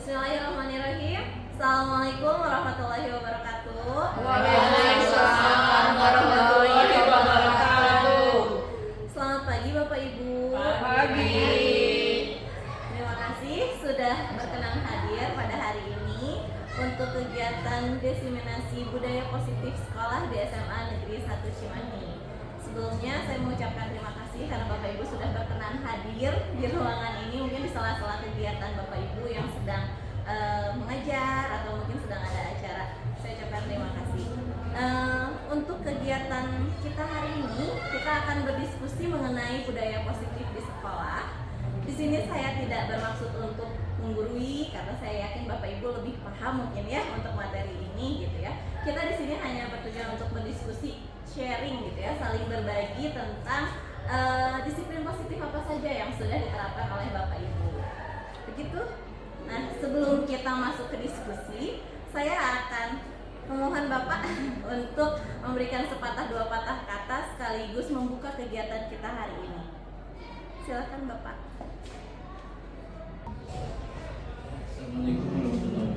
Bismillahirrahmanirrahim. Assalamualaikum warahmatullahi wabarakatuh. Waalaikumsalam warahmatullahi wabarakatuh. Selamat pagi Bapak Ibu. Pagi. Terima kasih sudah berkenan hadir pada hari ini untuk kegiatan diseminasi budaya positif sekolah di SMA Negeri 1 Cimahi. Sebelumnya saya mengucapkan terima kasih karena Bapak Ibu sudah berkenan hadir di ruangan ini, mungkin di sela-sela kegiatan Bapak Ibu yang sedang mengajar atau mungkin sedang ada acara. Saya ucapkan terima kasih. Untuk kegiatan kita hari ini, kita akan berdiskusi mengenai budaya positif di sekolah. Di sini saya tidak bermaksud untuk menggurui karena saya yakin Bapak Ibu lebih paham mungkin ya untuk materi ini gitu ya. Kita di sini hanya bertujuan untuk berdiskusi, sharing gitu ya, saling berbagi tentang disiplin positif apa saja yang sudah diterapkan oleh Bapak Ibu. Begitu. Nah, sebelum kita masuk ke diskusi, saya akan memohon Bapak untuk memberikan sepatah dua patah kata sekaligus membuka kegiatan kita hari ini. Silakan Bapak. Assalamualaikum warahmatullahi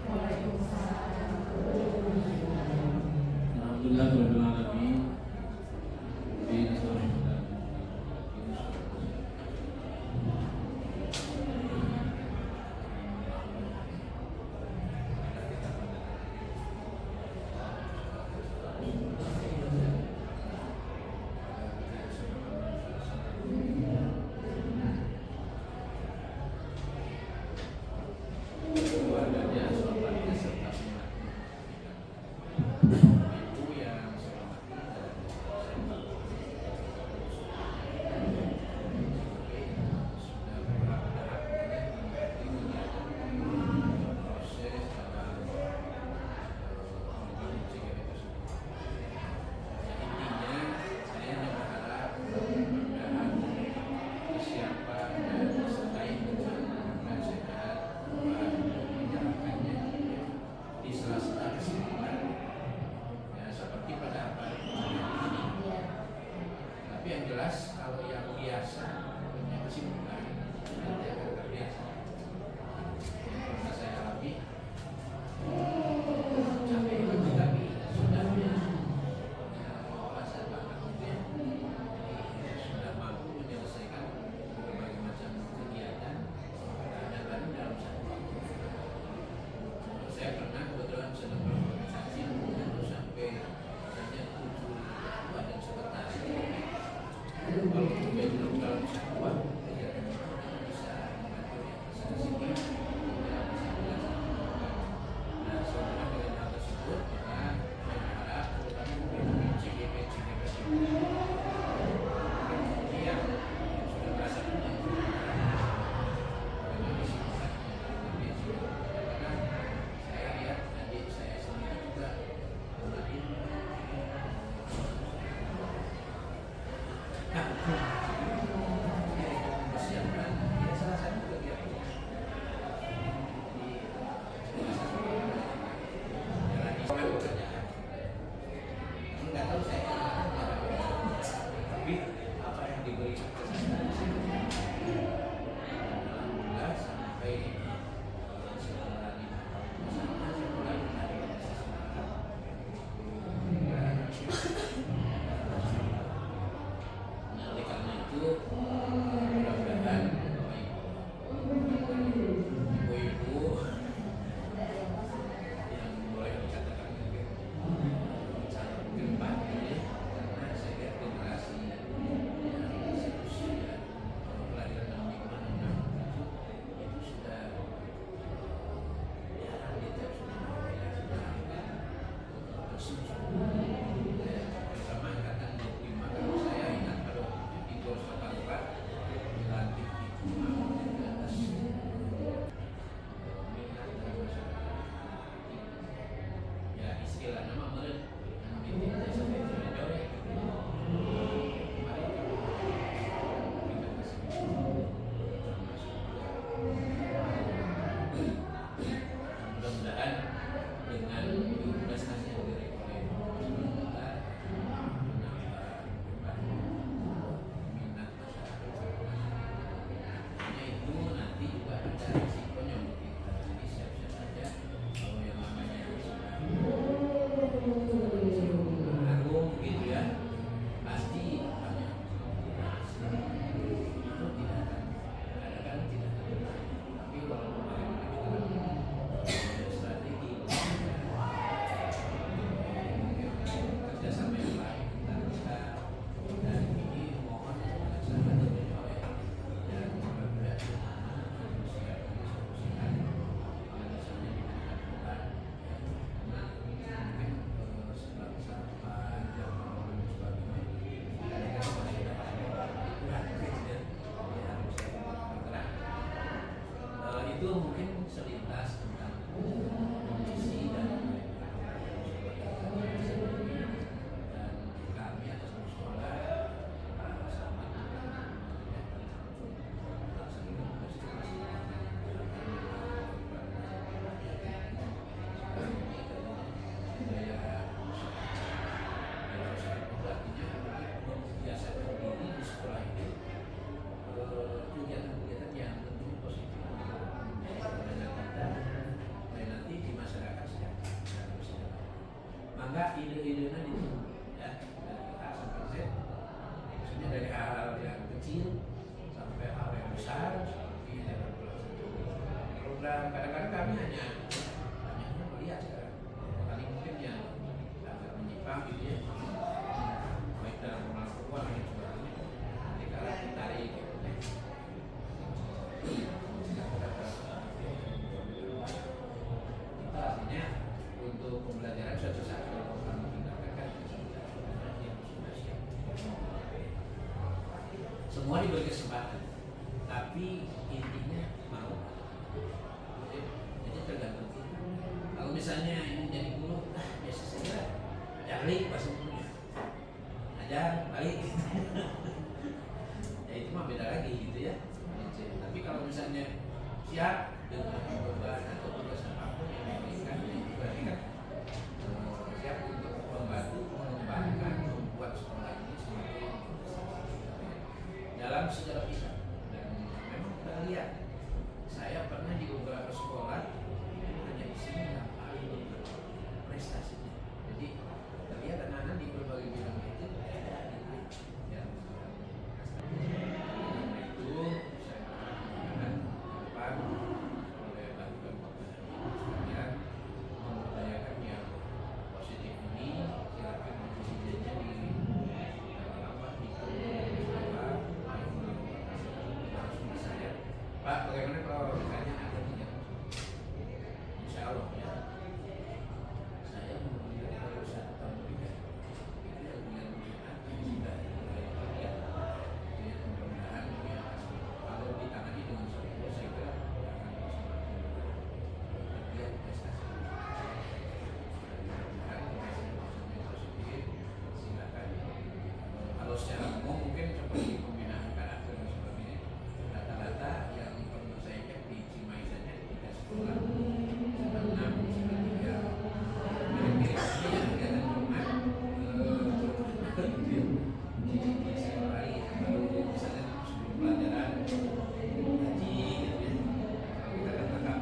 wabarakatuh. Alhamdulillah rabbil alamin. itu mungkin selintas tentang kondisi dan kami atas nama sekolah sama kegiatan-kegiatan yang tentunya positif nanti di masyarakat sejahtera. Maka ide-idenya itu ya dari A sampai Z, maksudnya dari hal yang kecil sampai hal yang besar seperti dalam program. Kadang-kadang kami hanya melihat sekarang paling mungkin yang agak menyimpang gitu ya, baik dalam pengelolaan keuangan dan sebagainya. Nanti kalau ditarik artinya untuk pembelajaran suatu saat kalau kami tinggalkan kan yang sudah siap. Semua diberi kesempatan, tapi intinya mau. Jadi tergantung kita. Kalau misalnya ini jadi guru, biasa saja, ajar balik pas gurunya, ajar balik. Ya itu mah beda lagi gitu ya. Tapi kalau misalnya siap dengan beban atau tugas apapun yang diberikan, itu berarti kan siap untuk membantu mengembangkan, membuat sekolah ini semakin dalam sejarah kita. Dan memang kita lihat, saya pernah di beberapa sekolah hanya di sini yang paling prestasinya. Jadi terlihat anak-anak di berbagai bidang itu ada yang itu saya akan depan oleh bantuan sekalian memberdayakan yang positif ini. Silakan presidennya di langsung ke saya, Pak, bagaimana kalau misalnya ada 3? Insya Allah ya, saya mengambil baru 1 tahun lebih itu yang sudah mulai terlihat. Jadi mudah-mudahan ini kalau ditangani dengan serius, saya kira akan semakin terlihat prestasi. Mudah-mudahan prestasinya positif. Silakan. Kalau secara umum mungkin seperti pembinaan karakter dan sebagainya, rata-rata yang pernah saya cek di Cimahi saja di 3 sekolah, 6, 3 mirip-mirip saja yang kegiatan rumah di sekolah lain. Lalu misalnya sebelum pelajaran haji gitu ya, kita kan tetap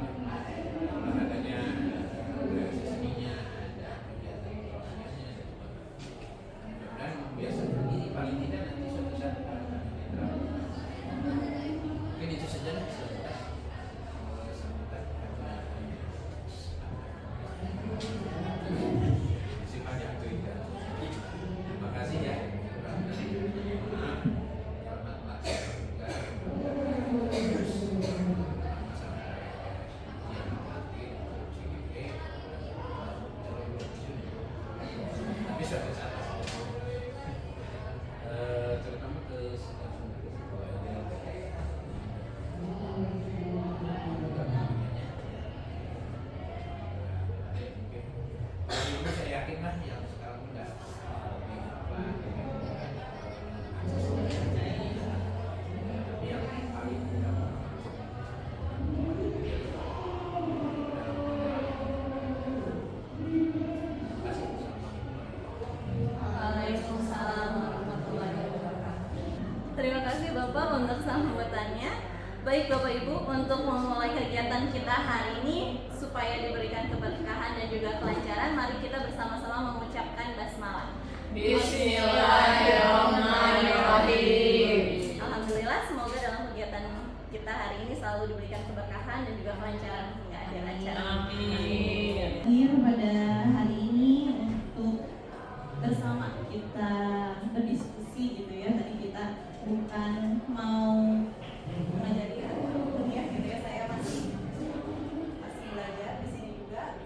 olahraganya, kreasi seninya, ada kegiatan rohanianya dan sebagainya. Mudah-mudahan membiasakan diri, paling tidak nanti suatu saat mungkin itu saja lah sebentar sambutan karena sifatnya aktivitas. Terima kasih ya. Maaf, selamat melaksanakan tugas sama-sama tapi suatu saat terutama ke staf mungkin saya yakin lah yang sekarang udah tapi yang paling mudah Waalaikumsalam warahmatullahi wabarakatuh. Terima kasih Bapak untuk sambutannya. Baik Bapak Ibu, untuk memulai kegiatan kita hari ini supaya diberikan keberkahan dan juga kelancaran, mari kita bersama-sama mengucapkan basmalah. Bismillahirrahmanirrahim. Alhamdulillah, semoga dalam kegiatan kita hari ini selalu diberikan keberkahan dan juga kelancaran hingga akhir acara. Amin. Akhir pada hari ini untuk bersama kita berdiskusi gitu ya. Tadi kita bukan mau mengajari apapun ya gitu ya. Saya masih belajar di sini juga.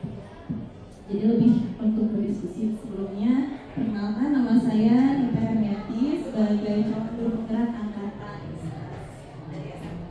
Jadi lebih untuk berdiskusi sebelumnya, perkenalkan nama saya Nita Hermiati sebagai calon guru penggerak angkatan dari SMA.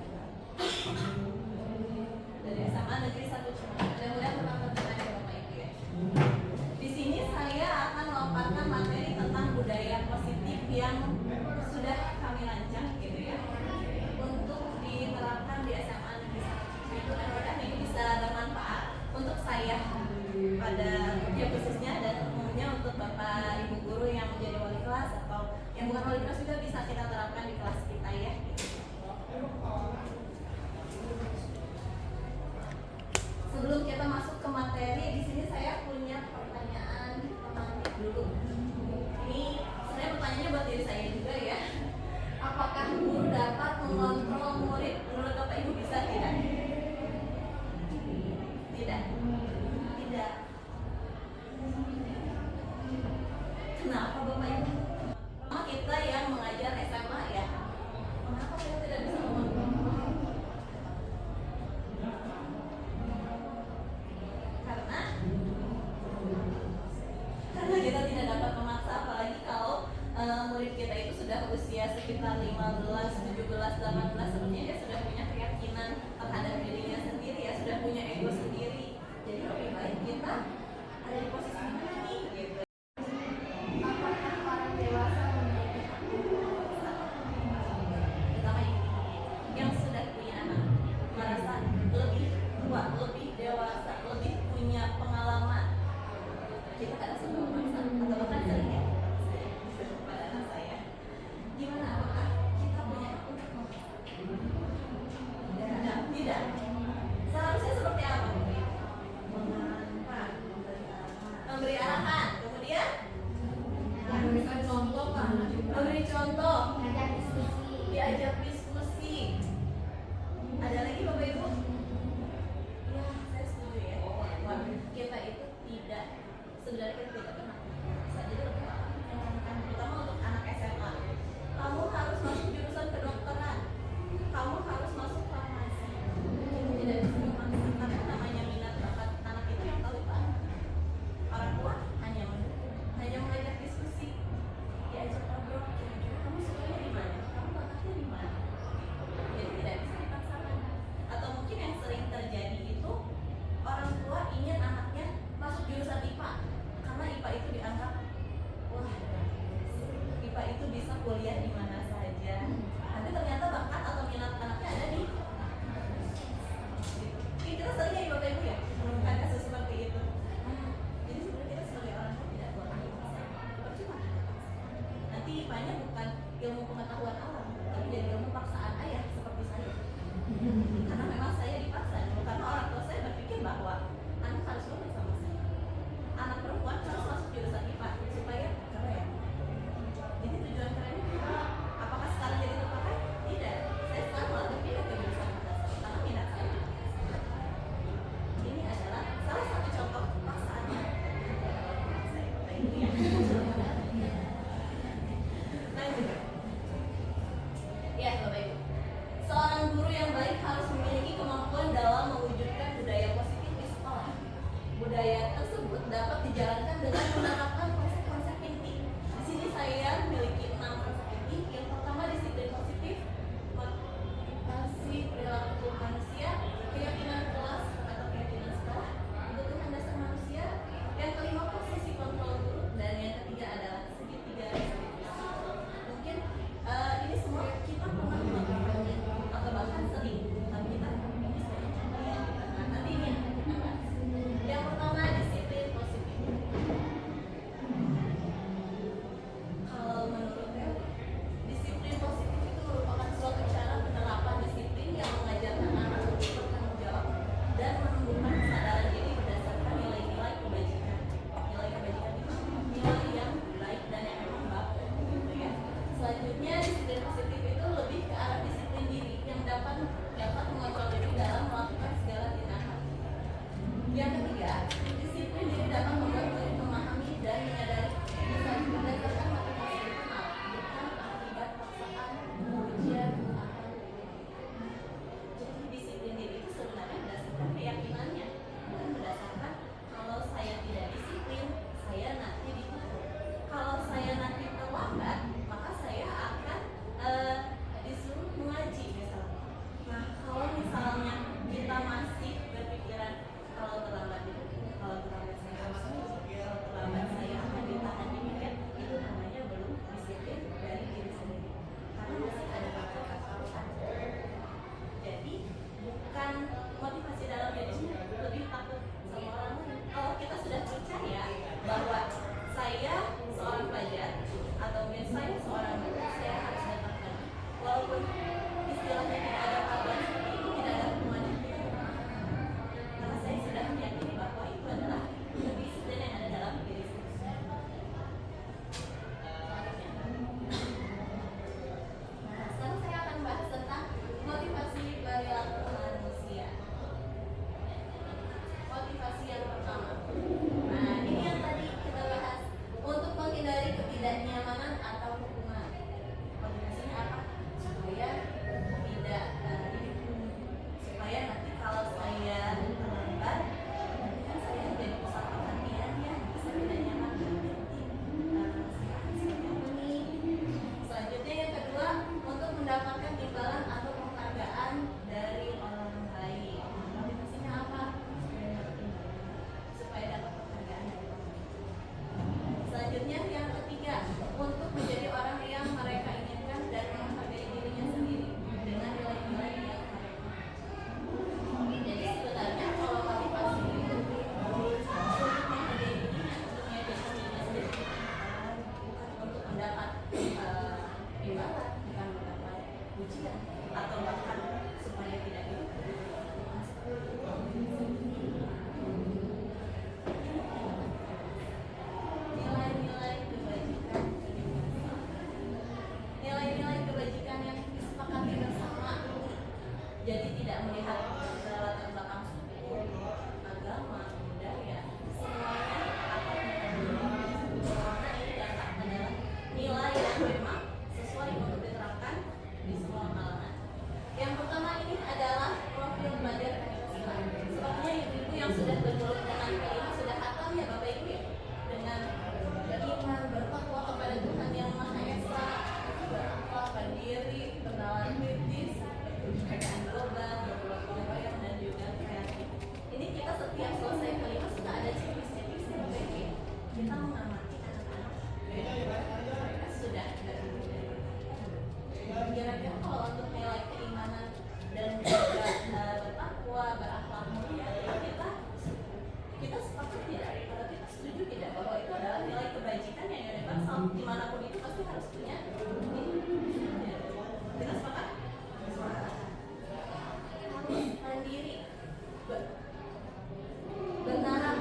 bernalar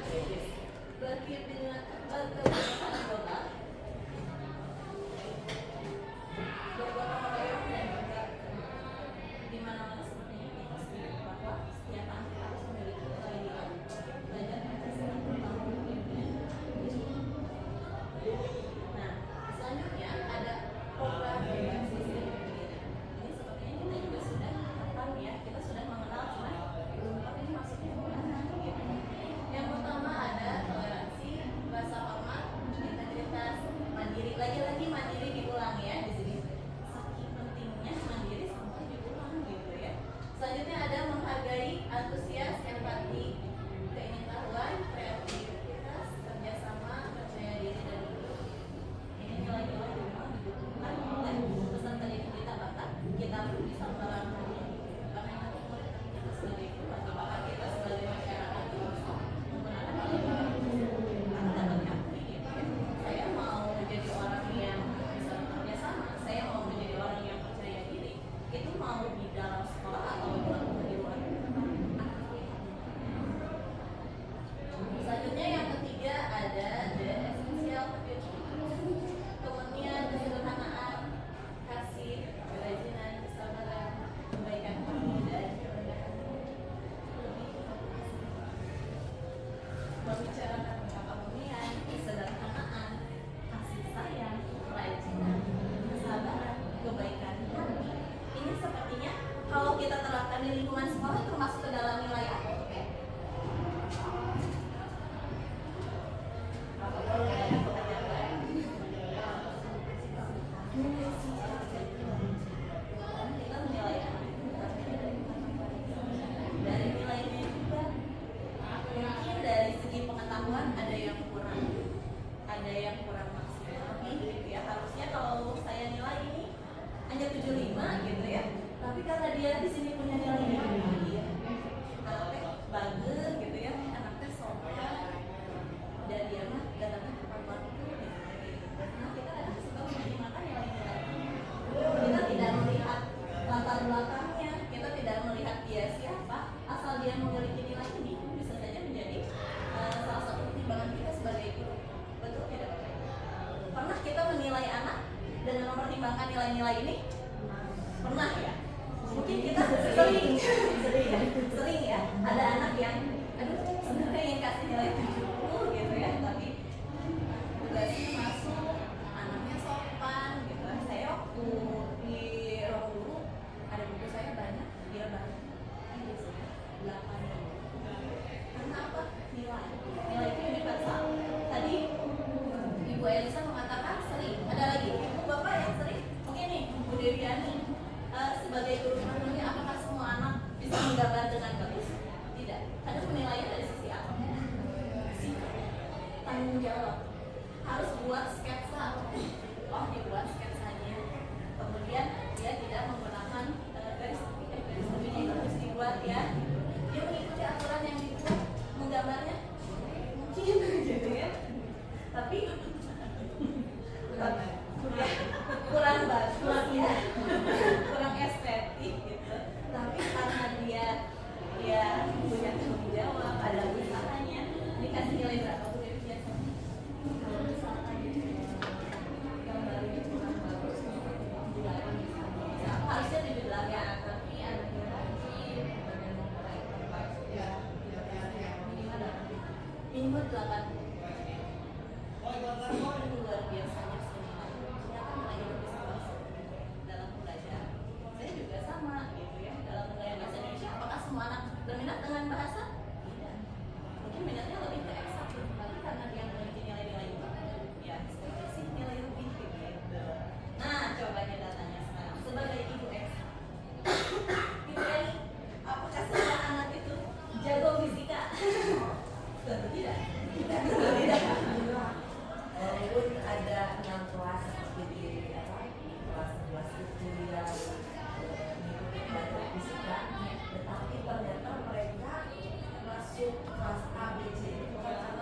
kritis, berkepentingan global, bergotong royong dan juga di mana-mana sepertinya kita setuju bahwa setiap anak harus memiliki nilai-nilai belajar Pancasila terutama pendidikan. Nah, selanjutnya ada program berbasis pendidikan. Ini sepertinya kita juga sudah tahu ya, kita sudah mengenal, cuma belum tahu ini maksudnya gimana gitu. Yang pertama ada toleransi, rasa hormat, integritas, mandiri. Lagi-lagi mandiri diulang ya di sini. Saking pentingnya mandiri sampai diulang gitu ya. Selanjutnya ada menghargai, antusias, empati, keingintahuan, kreativitas, kerjasama, percaya diri dan hidup. Ini nilai-nilai yang memang dibutuhkan oleh peserta didik kita, bahkan kita pun bisa menerapkannya. Karena nanti murid kita sebagai guru atau bahkan kita sebagai masyarakat itu bisa menggunakan nilai-nilai tersebut. Karena dapat diakui gitu ya. Saya mau menjadi orang yang bisa bekerja sama, saya mau menjadi orang yang percaya diri. Itu mau di dalam sekolah atau di luar. Selanjutnya yang ketiga ada the essential virtue. Kemudian kesederhanaan, kasih, kerajinan, kesabaran, kebaikan hati dan kerendahan. Membicarakan tentang kemuliaan, kesederhanaan, kasih sayang, kerajinan, kesabaran, kebaikan hati. Ini sepertinya kalau kita terapkan di lingkungan sekolah termasuk ke dalam nilai apa? Oke. Kita menilai anak dari nilainya juga. Mungkin dari segi pengetahuan ada yang kurang maksimal gitu ya. Harusnya kalau saya nilai ini hanya 75 gitu ya. Tapi karena dia di sini punya nilai yang tinggi ya, anaknya bagus gitu ya, anaknya sopan dan dia mah datangnya tepat waktu gitu. Nah kita kadang suka menggunakan nilai-nilai. Kita tidak melihat latar belakangnya, kita tidak melihat dia siapa, asal dia memiliki nilai ini bisa saja menjadi salah satu pertimbangan kita sebagai guru. Betul tidak? Pernah kita menilai anak dengan mempertimbangkan nilai-nilai ini? Pernah ya? Mungkin kita sering ya. Ada anak yang, aduh sebenarnya yang kasih nilai 70 gitu ya, tapi tugasnya masuk, anaknya sopan gitu. Saya waktu di ruang guru ada buku saya banyak, dia banyak. Ini biasanya 8. Karena apa? Nilai itu universal. Tadi Ibu Elisa mengatakan sering. Ada lagi Ibu Bapak yang sering. Oke nih, Bu Deviani. Sebagai guru menurutnya apakah semua anak bisa menggambar dengan bagus? Tidak. Ada penilaian dari sisi apa? Tanggung jawab. Harus buat sketsa. Oh, dibuat sketsanya. Kemudian dia tidak menggunakan garis tepinya itu harus dibuat ya. Dia mengikuti aturan yang dibuat. Menggambarnya mungkin gitu ya. Tapi kurang bagus ya, kurang estetik gitu. Tapi karena dia punya tanggung jawab, ada usahanya, dikasih nilai berapa Bu Dewi biasanya? Kalau misalkan gambarnya kurang bagus, 8 bisa. Harusnya 7 ya, tapi anaknya rajin, dan memulai tempat ya, minimal 8. Luar biasanya semua. Ternyata nilai itu bisa masuk dalam belajar. Saya juga sama gitu ya. Dalam belajar bahasa Indonesia, apakah semua anak berminat dengan bahasa? Tidak. Mungkin minatnya lebih ke eksak, tapi karena dia memiliki nilai-nilai itu, ya seperti sih nilai lebih gitu. Nah, coba kita tanya sekarang sebagai ibu eksak. Ibu Eni, apakah semua anak itu jago fisika? Tentu tidak. Tentu tidak. Walaupun ada 6 kelas seperti di kelas itu yang mengikuti pelajaran fisika, tetapi ternyata mereka masuk kelas A, B, C itu bukan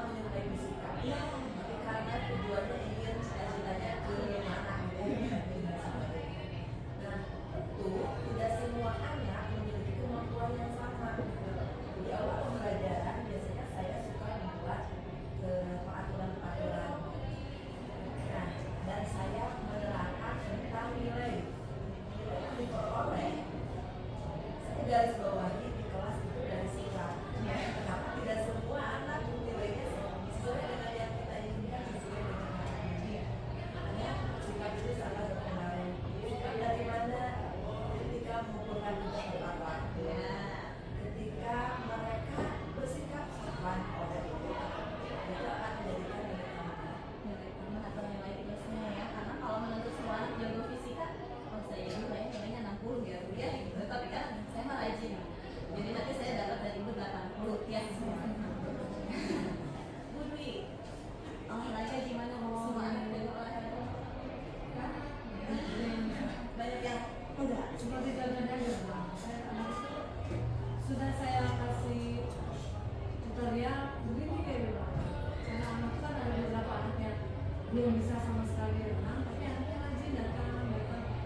Bu Dwi, olahraga gimana mau semua anak dari olahraga? Banyak yang enggak. Seperti contohnya ya, Bang. Saya anak itu sudah saya kasih tutorial begini kayak gitu. Karena anak kan ada beberapa anak yang belum bisa sama sekali renang, tapi anaknya rajin datang,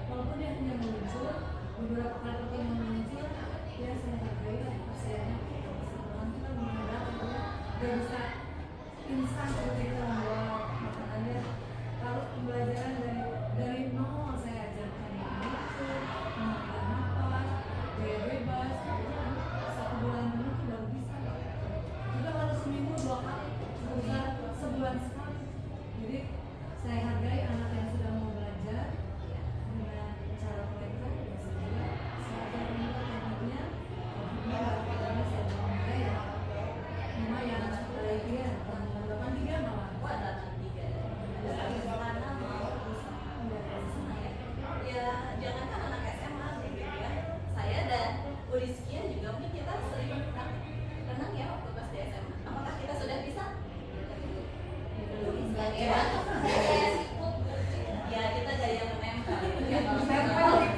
walaupun dia hanya meluncur beberapa kali rutin meluncur, dia saya hargai lah usianya. Sekarang kita mengenal itu dia bisa instan seperti itu membawa makanannya. Lalu pembelajaran dari nol saya ajarkan meluncur, mengambil nafas, gaya bebas, kemudian 1 bulan dulu itu baru bisa. Juga harus seminggu 2 kali, sebulan sekali. Jadi saya hargai anak yang sudah mau belajar dengan cara mereka, biasa juga saya ajarkan juga tekniknya. Tekniknya saya mulai ya, memang yang lainnya tahun 83 malah. Wah, datang 3 karena mau usaha ya. Ya, jangankan anak SMA gitu ya. Saya dan Bu Rizkia juga mungkin kita sering renang ya waktu pas di SMA. Apakah kita sudah bisa? Belum. Ya, ya kita gaya menempel. Ya,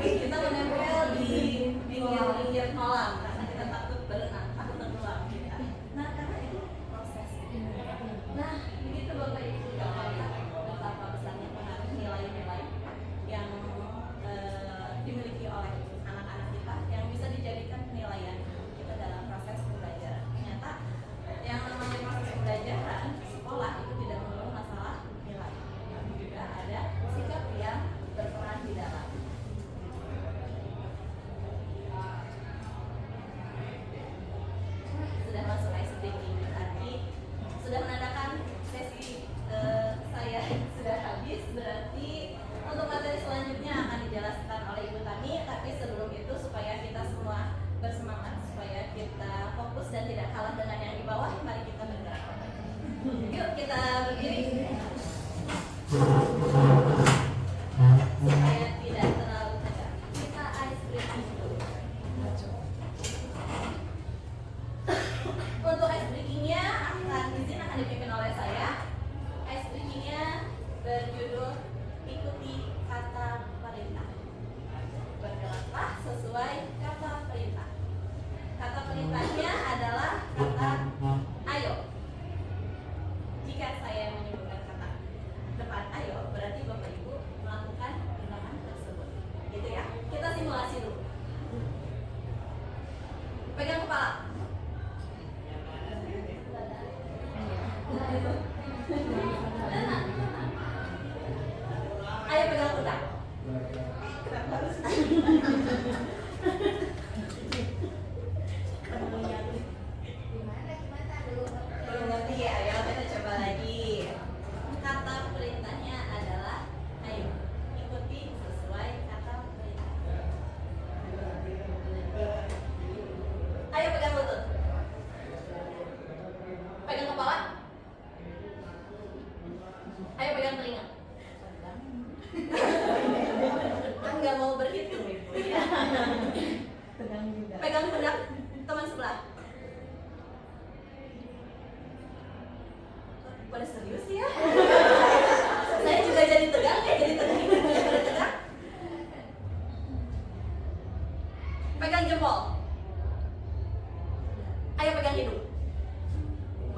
kita menempel di pinggir kolam karena kita takut berenang, takut tenggelam gitu kan. Nah, karena itu proses. Nah, begitu Bapak Ibu sudah melihat betapa besarnya pengaruh nilai-nilai yang dimiliki oleh anak-anak kita yang bisa dijadikan penilaian kita dalam proses pembelajaran. Ternyata yang namanya proses pembelajaran sekolah itu tidak melulu masalah nilai, tapi juga ada sikap yang berperan di dalam. Sudah masuk ice breaking tadi, sudah menandakan sesi saya sudah habis, berarti untuk materi selanjutnya akan dijelaskan oleh Ibu Tami. Tapi sebelum itu supaya kita semua bersemangat, supaya kita fokus dan tidak kalah dengan yang di bawah, mari kita bergerak. Yuk kita berdiri supaya tidak terlalu tegak. Kita ice breaking dulu. Untuk ice breakingnya akan dipimpin oleh saya. Ice breakingnya berjudul ikuti kata perintah. Bergeraklah sesuai kata perintah. Kata perintahnya adalah kata ayo. Jika saya menyebutkan kata depan ayo, berarti Bapak Ibu melakukan tindakan tersebut. Gitu ya. Kita simulasi dulu. Pegang kepala. Ayo pegang pundak. Kenapa harus? Belum ngerti ya? Ayo kita coba lagi. Kata perintahnya adalah ayo ikuti sesuai kata perintah. Ayo pegang lutut. Pegang kepala. Ayo pegang telinga. Kan nggak mau berhitung Ibu ya. Pegang pundak teman sebelah. Pada serius ya? Saya juga jadi tegang ya, jadi tegang. Pada tegang. Pegang jempol. Ayo pegang hidung.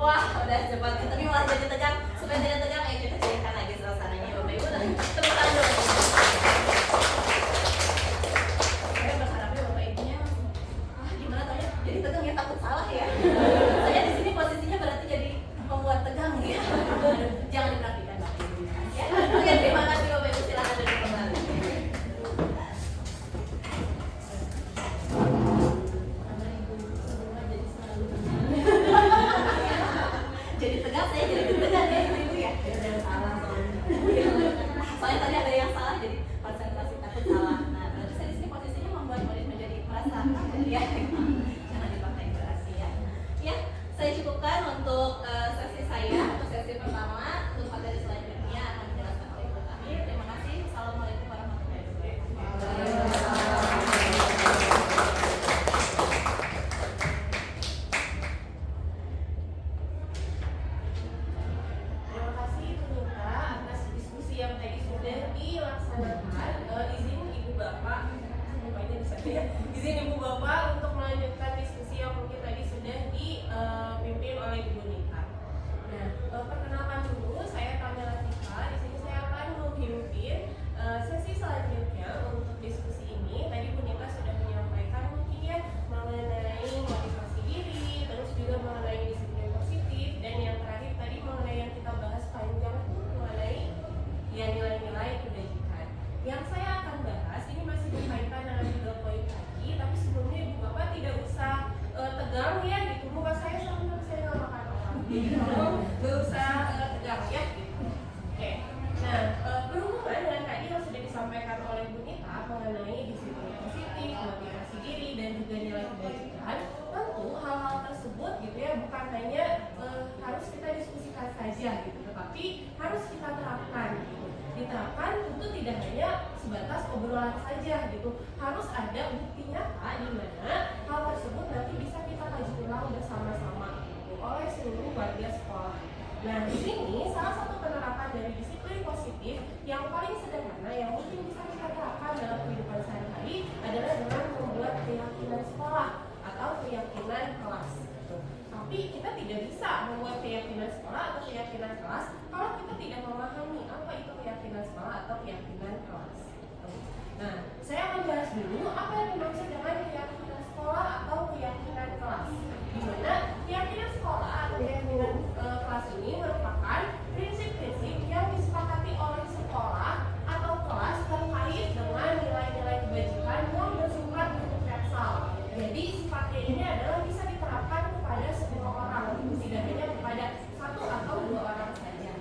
Wah, udah cepat, tapi malah jadi tegang. Supaya tidak tegang, ayo kita cairkan lagi suasananya Bapak Ibu. Tepuk tangan dulu. Saya berharapnya Bapak Ibunya gimana tanya? Jadi tegang ya, takut salah ya. Saya di sini posisinya berarti jadi membuat tegang ya. Jangan diperhatikan Bapak Ibu ya. Oke, terima kasih Bapak Ibu, silakan duduk kembali. Jadi tegang, saya jadi tegang ya Ibu ya. Salah soalnya tadi ada yang salah, jadi konsentrasi takut salah. Nah, berarti saya di sini posisinya membuat murid menjadi merasa takut ya. Jangan dipakai berarti ya. tegang ya gitu, muka saya sama saya nggak makan orang gitu, nggak usah tegang ya gitu. Oke, nah berhubungan dengan tadi yang sudah disampaikan oleh Bu Nita mengenai disiplin positif, motivasi diri dan juga nilai kebajikan, tentu hal-hal tersebut gitu ya bukan hanya harus kita diskusikan saja gitu, tetapi harus kita terapkan gitu. Diterapkan tentu tidak hanya sebatas obrolan saja gitu, harus ada bukti nyata di mana hal tersebut nanti bisa kita kaji ulang bersama-sama gitu, oleh seluruh warga sekolah. Nah, di sini salah satu penerapan dari disiplin positif yang paling sederhana yang mungkin bisa kita terapkan dalam kehidupan sehari-hari adalah dengan membuat keyakinan sekolah atau keyakinan kelas gitu. Tapi kita tidak bisa membuat keyakinan sekolah atau keyakinan kelas kalau kita tidak memahami apa itu keyakinan sekolah atau keyakinan kelas. Nah, saya akan bahas dulu apa yang dimaksud dengan keyakinan sekolah atau keyakinan kelas. Di mana keyakinan sekolah atau keyakinan kelas ini merupakan prinsip-prinsip yang disepakati oleh sekolah atau kelas terkait dengan nilai-nilai kebajikan yang bersifat universal. Jadi sifatnya ini adalah bisa diterapkan kepada semua orang, tidak hanya kepada satu atau dua orang saja.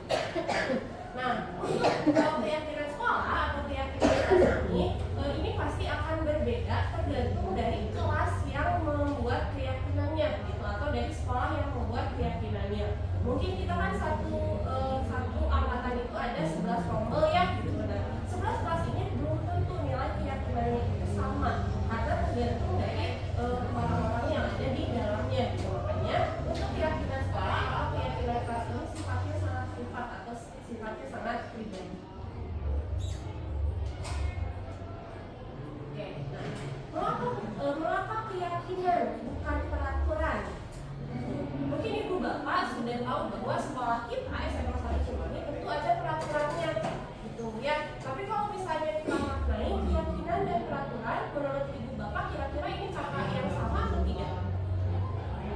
Nah, untuk keyakinan sekolah atau keyakinan kelas ini pasti akan berbeda tergantung dari kelas yang membuat keyakinannya gitu, atau dari sekolah yang membuat keyakinannya. Mungkin kita kan satu angkatan itu ada 11 rombel ya gitu. Nah, 11 kelas ini belum tentu nilai keyakinannya itu sama karena tergantung dari orang-orang yang ada di dalamnya gitu. Makanya untuk keyakinan sekolah atau keyakinan kelas ini sifatnya sangat privat atau sifatnya sangat pribadi. Mengapa keyakinan bukan peraturan? Mungkin ibu bapak sudah tahu bahwa sekolah kita SMA 1 Cimahi tentu ada peraturannya gitu ya. Tapi kalau misalnya kita maknai keyakinan dan peraturan, menurut ibu bapak kira-kira ini kakak yang sama atau tidak?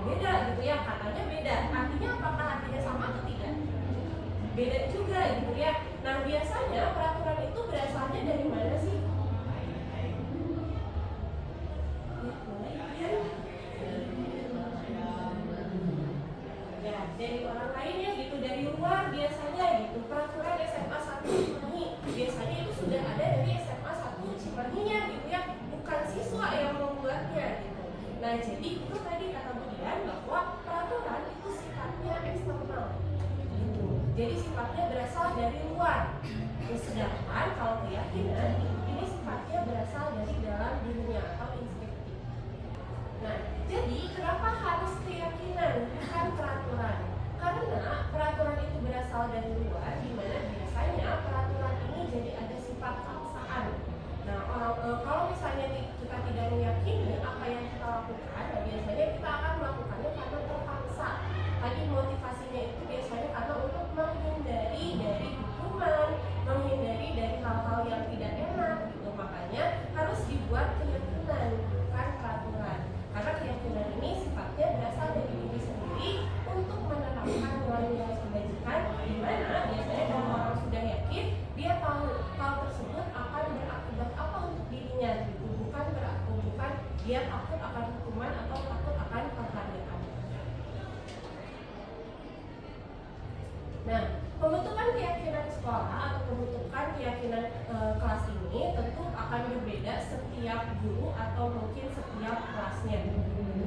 Beda gitu ya, katanya beda. Artinya apakah artinya sama atau tidak? Beda juga gitu ya. Nah, biasanya peraturan itu berasalnya dari mana sih? Ya, dari orang lain ya gitu, dari luar biasanya gitu. Peraturan SMA 1 Cimahi biasanya itu sudah ada dari SMA 1 Cimahi-nya gitu ya, bukan siswa yang membuatnya gitu. Nah, jadi itu tadi kata Bu Dian bahwa peraturan itu sifatnya eksternal gitu. Jadi sifatnya berasal dari luar. Sedangkan kalau keyakinan ini sifatnya berasal dari dalam dirinya atau instinktif. Nah, jadi kenapa harus keyakinan bukan peraturan? Karena peraturan itu berasal dari luar, di mana biasanya peraturan ini jadi ada sifat paksaan. Nah, kalau misalnya kita tidak meyakini apa yang kita lakukan, nah biasanya kita akan melakukannya karena terpaksa. Tadi motivasinya itu biasanya karena untuk menghindari dari hukuman, menghindari dari hal-hal yang tidak enak gitu. Makanya harus dibuat keyakinan bukan peraturan. Karena keyakinan ini sifatnya berasal dari diri sendiri untuk menerapkan nilai-nilai kebajikan, di mana biasanya kalau orang sudah yakin, dia tahu hal tersebut akan berakibat apa untuk dirinya gitu. Bukan dia takut akan hukuman atau takut akan penghargaan. Nah, pembentukan keyakinan sekolah atau pembentukan keyakinan kelas ini tentu akan berbeda setiap guru atau mungkin setiap kelasnya.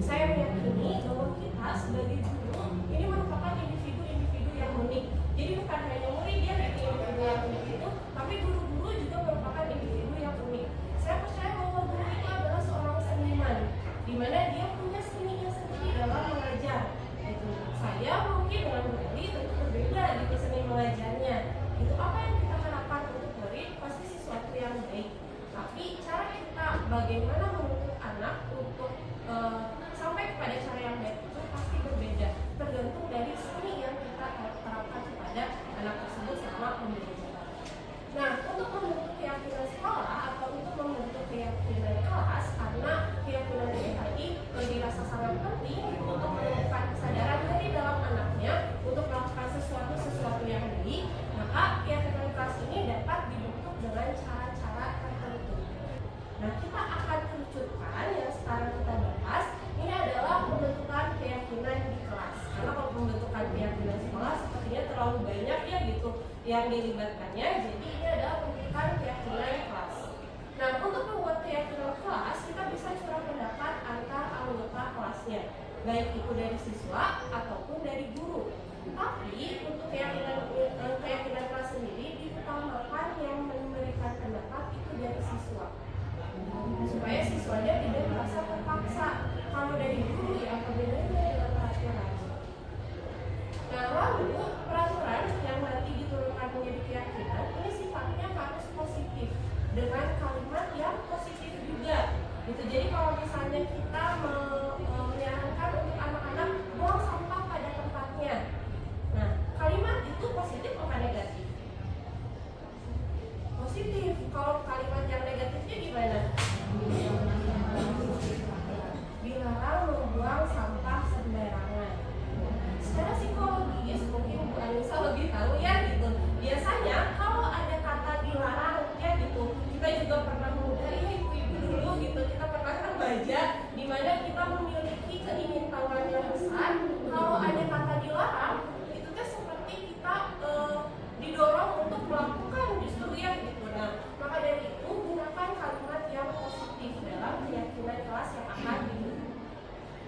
Saya meyakini bahwa kita sebagai guru ini merupakan individu-individu yang unik. Jadi bukan hanya murid dia dari individu yang unik itu, tapi guru-guru juga merupakan individu yang unik. Saya percaya bahwa guru itu adalah seorang seniman, di mana dia punya seninya sendiri dalam mengajar. Gitu. Saya mungkin dengan murid tentu berbeda gitu seni mengajarnya. Itu apa yang kita harapkan untuk murid pasti sesuatu yang baik. Tapi cara kita bagaimana menuntut anak untuk yang dilibatkannya. Jadi ini adalah pembentukan keyakinan kelas. Nah, untuk membuat keyakinan kelas, kita bisa curah pendapat antar anggota kelasnya, baik itu dari siswa ataupun dari guru. Tapi untuk keyakinan kelas sendiri diutamakan yang memberikan pendapat itu dari siswa, supaya siswanya tidak merasa terpaksa. Kalau dari guru ya berbeda dengan peraturan. Nah, lalu peraturan yang nanti diturunkan menjadi keyakinan ini sifatnya harus positif dengan kalimat yang positif juga. Gitu. Jadi kalau misalnya kita menyarankan untuk anak-anak buang sampah pada tempatnya, nah kalimat itu positif atau negatif? Positif. Kalau kalimat yang negatifnya gimana? Dilarang membuang sampah sembarangan. Secara psikologis mungkin Bu Anissa lebih tahu ya gitu. Biasanya kalau ada kata dilarang ya gitu, kita juga pernah muda ya ibu-ibu dulu gitu, kita pernah membaca di mana kita memiliki keingintahuan yang besar. Kalau ada kata dilarang, itu kan seperti kita didorong untuk melakukan justru ya gitu. Nah, maka dari itu gunakan kalimat yang positif dalam keyakinan kelas yang akan dibentuk.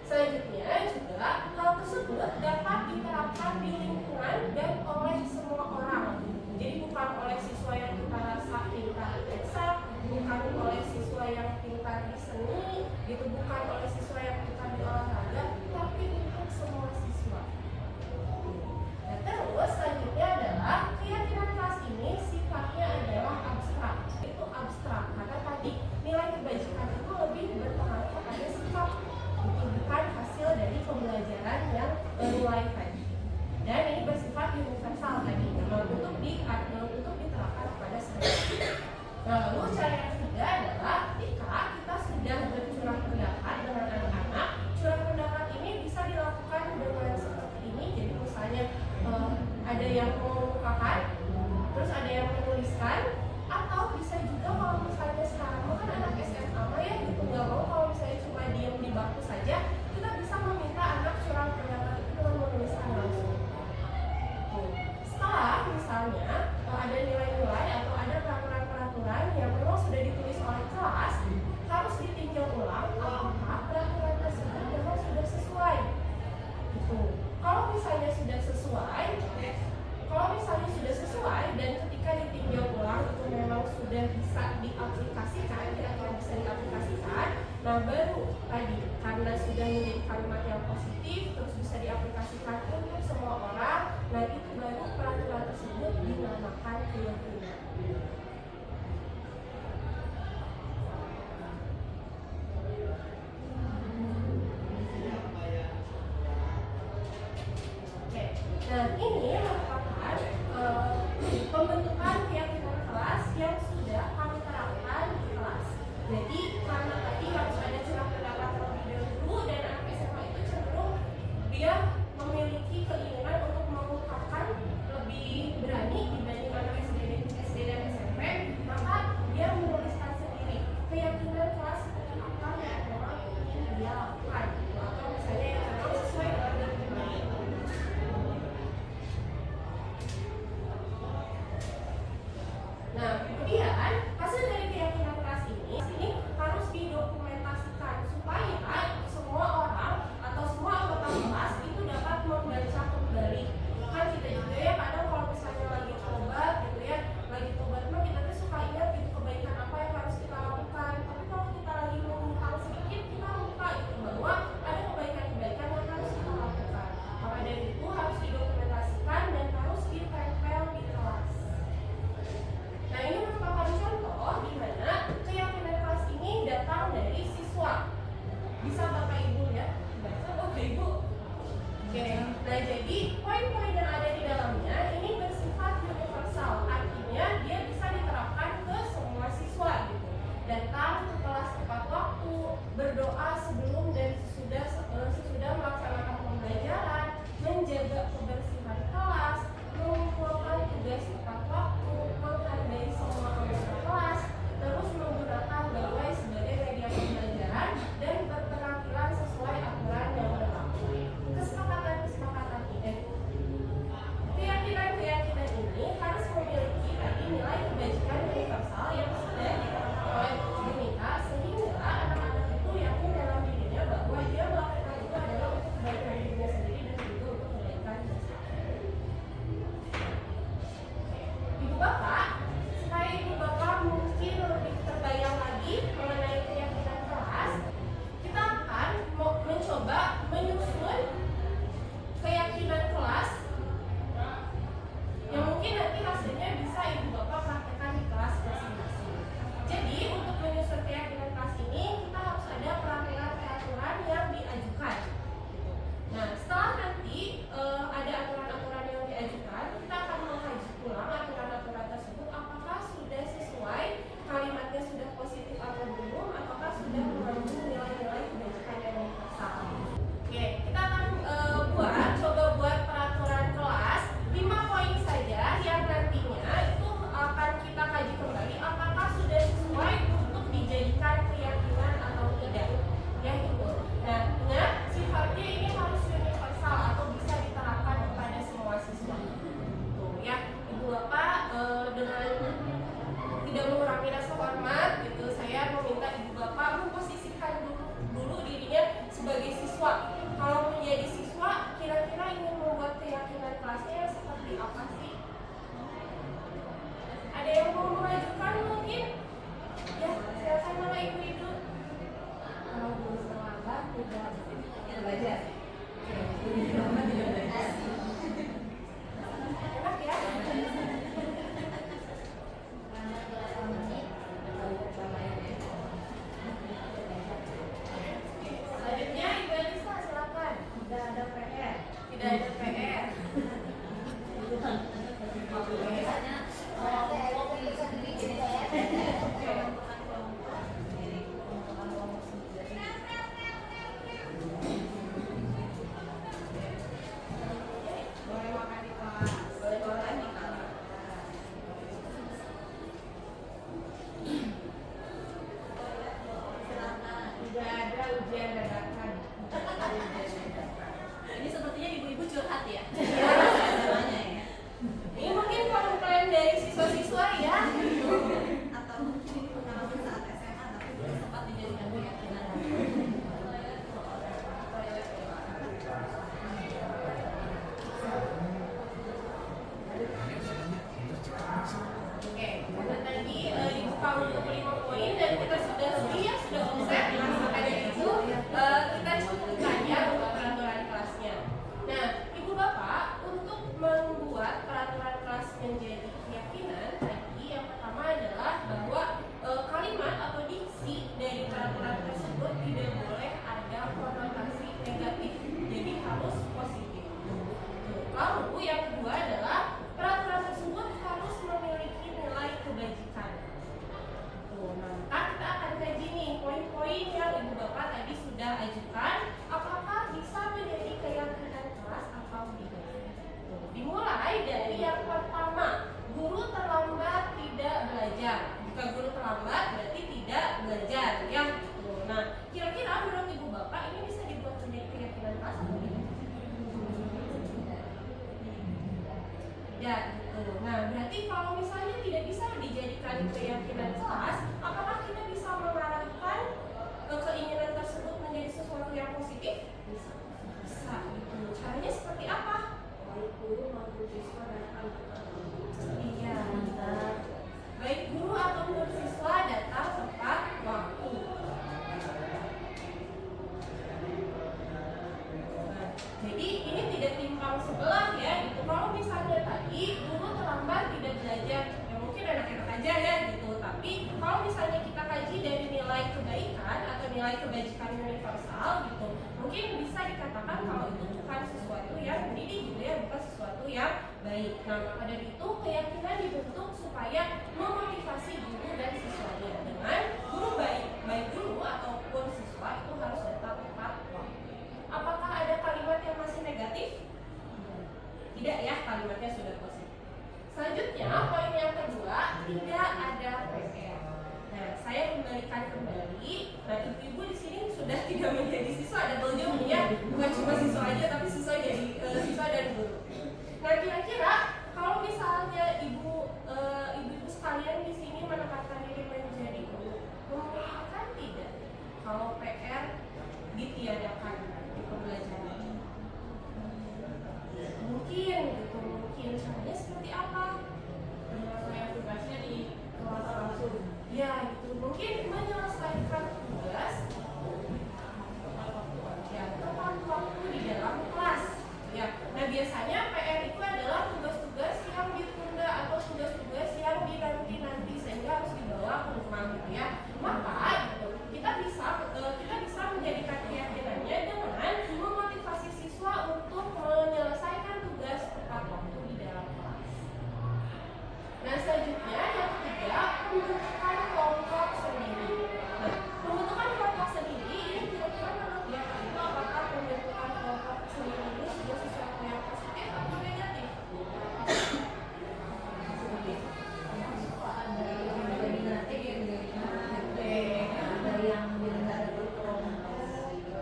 Selanjutnya juga hal tersebut dapat diterapkan di lingkungan dan oleh semua orang. Jadi bukan oleh siswa yang kita rasa pintar di Excel, bukan oleh siswa yang pintar di seni, gitu, bukan oleh siswa yang pintar di olahraga, tapi untuk semua siswa. Nah, terus selanjutnya adalah keyakinan kelas ini sifatnya adalah abstrak. Itu abstrak karena tadi nilai kebajikan itu lebih berpengaruh kepada sikap. Itu bukan hasil dari pembelajaran yang nilai tadi. Dan ini bersifat universal tadi, untuk diterapkan kepada semua. Nah, lalu cara yang ketiga adalah ketika kita sudah bercurah pendapat dengan anak-anak, curah pendapat ini bisa dilakukan dengan seperti ini. Jadi misalnya ada yang mengemukakan, terus ada yang menuliskan, atau bisa juga kalau misalnya sekarang kan anak SMA ya gitu, nggak mau kalau misalnya cuma diam di bangku saja, kita bisa meminta anak curah pendapat itu dengan menuliskan langsung. Setelah misalnya ada nilai-nilai atau ada peraturan-peraturan yang memang sudah ditulis oleh kelas, harus ditinjau ulang apakah peraturan tersebut memang sudah sesuai. Gitu. Kalau misalnya sudah sesuai dan ketika ditinjau ulang itu memang sudah bisa diaplikasikan, kira-kira bisa diaplikasikan, nah baru tadi karena sudah menjadi kalimat yang positif terus bisa diaplikasikan untuk semua orang, nah itu baru peraturan tersebut dinamakan keyakinan. Nah, ini merupakan pembentukan keyakinan kelas yang sudah kami terapkan di kelas. Jadi, karena tadi harus ada curah pendapat terlebih dahulu dan anak SMA itu cenderung dia memiliki keinginan untuk mengungkapkan lebih berani dibanding anak SD dan SMP, maka dia menuliskan sendiri keyakinan kelas seperti apa yang memang ingin dia lakukan, atau misalnya yang memang sesuai dengan lingkungan. Nah, kemudian hasil dari keyakinan kelas ini harus didokumentasikan supaya semua orang atau semua anggota kelas itu dapat membaca kembali. Kan kita juga ya kadang kalau misalnya lagi tobat gitu ya, lagi tobat mah kita tuh suka ingat gitu kebaikan apa yang harus kita lakukan. Tapi kalau kita lagi mengumpang sedikit, kita lupa gitu bahwa ada kebaikan-kebaikan yang harus kita lakukan. Maka dari itu harus didokumentasikan dan harus ditempel di kelas. Nah, ini merupakan contoh di mana keyakinan kelas ini datang dari siswa. Bisa Bapak Ibu ya? Bisa Bapak Ibu? Oke. Nah, jadi poin-poin yang ada di dalamnya ini bersifat universal. Artinya dia bisa diterapkan ke semua siswa gitu. Datang ke kelas tepat waktu, berdoa sebelum dan sesudah melaksanakan pembelajaran, menjaga kebersihan kelas, mengumpulkan tugas tepat waktu, menghargai semua anggota kelas, terus menggunakan gawai sebagai media pembelajaran dan berpenampilan sesuai aturan yang berlaku. Kesepakatan curhat ya. SMA-nya ya. Ini mungkin komplain dari siswa-siswa ya. Atau mungkin ini pengalaman saat SMA tapi belum sempat dijadikan keyakinan. Oke, karena tadi dibuka untuk 5 poin dan kita sudah offset. Nah, maka dari itu kita cukupkan ya untuk peraturan kelasnya. Nah, Ibu Bapak, untuk membuat peraturan kelas menjadi keyakinan, tadi yang pertama adalah bahwa kalimat atau diksi dari peraturan tersebut tidak boleh ada konotasi negatif, jadi harus positif. Lalu yang kedua adalah peraturan tersebut harus memiliki nilai kebajikan. Nah, kita akan kaji nih poin-poin yang Ibu Bapak tadi sudah ajukan, apakah bisa menjadi keyakinan kelas atau tidak. Dimulai dari yang pertama, guru terlambat tidak belajar. Jika guru terlambat berarti tidak belajar, ya. Nah, kira-kira menurut Ibu Bapak ini bisa dibuat menjadi keyakinan kelas atau tidak? Tidak. Nah, berarti kalau misalnya tidak bisa dijadikan keyakinan kelas, apakah kita bisa mengarahkan keinginan tersebut menjadi sesuatu yang positif? Bisa. Bisa. Caranya seperti apa? Baik guru maupun siswa datang tepat waktu. Iya, benar. Baik guru ataupun siswa datang tepat waktu. Nah, jadi ini tidak timpang sebelah ya. Itu kalau misalnya tadi guru terlambat tidak belajar, ya mungkin enak-enak aja ya gitu. Tapi kalau misalnya kita kaji dari nilai kebaikan atau nilai kebajikan universal gitu, mungkin bisa dikatakan kalau itu bukan sesuatu yang mendidik gitu ya, bukan sesuatu yang baik. Nah, maka dari itu keyakinan dibentuk supaya memotivasi guru dan siswanya dengan guru baik guru ataupun siswa itu harus datang tepat waktu. Apakah ada kalimat yang masih negatif? Tidak ya, kalimatnya sudah positif. Selanjutnya, poin yang kedua, tidak ada PR. Nah, saya kembalikan kembali. Nah, ibu-ibu di sini sudah tidak menjadi siswa, ada double ya, bukan cuma siswa aja, tapi siswa jadi siswa dan guru. Nah, kira-kira kalau misalnya ibu-ibu sekalian di sini menempatkan diri menjadi guru, memungkinkan tidak kalau PR ditiadakan di pembelajaran? Mungkin gitu, mungkin caranya seperti apa? Penyelesaian tugasnya di kelas langsung. Ya, itu mungkin menyelesaikan tugas ya tepat waktu di dalam kelas. Ya, nah biasanya PR itu adalah tugas-tugas yang ditunda atau tugas-tugas yang dinanti-nanti sehingga harus dibawa ke rumah gitu ya. Maka gitu, kita bisa menjadikan keyakinannya dengan memotivasi siswa untuk menyelesaikan tugas tepat waktu di dalam kelas. Nah, selanjutnya yang ketiga, pembentukan kelompok sendiri. Nah, pembentukan kelompok sendiri ini kira-kira menurut Bapak itu apakah pembentukan kelompok sendiri ini sudah sesuatu yang positif atau negatif?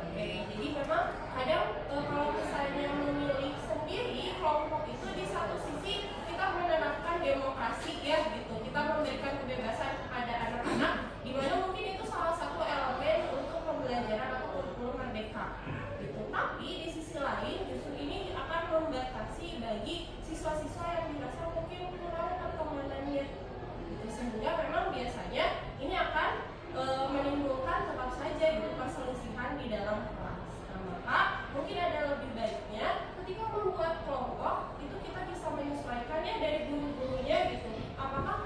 Oke, jadi memang kadang kalau misalnya memilih sendiri kelompok itu di satu sisi kita menerapkan demokrasi ya gitu, kita memberikan kebebasan kepada anak-anak, di mana mungkin itu salah satu elemen untuk pembelajaran atau kurikulum merdeka gitu. Tapi di sisi lain justru ini akan membatasi bagi siswa-siswa yang dirasa mungkin kurang pertemanannya gitu, sehingga memang biasanya ini akan menimbulkan tetap saja gitu perselisihan di dalam kelas. Nah, maka mungkin ada lebih baiknya ketika membuat kelompok itu kita bisa menyesuaikannya dari guru-gurunya gitu. Apakah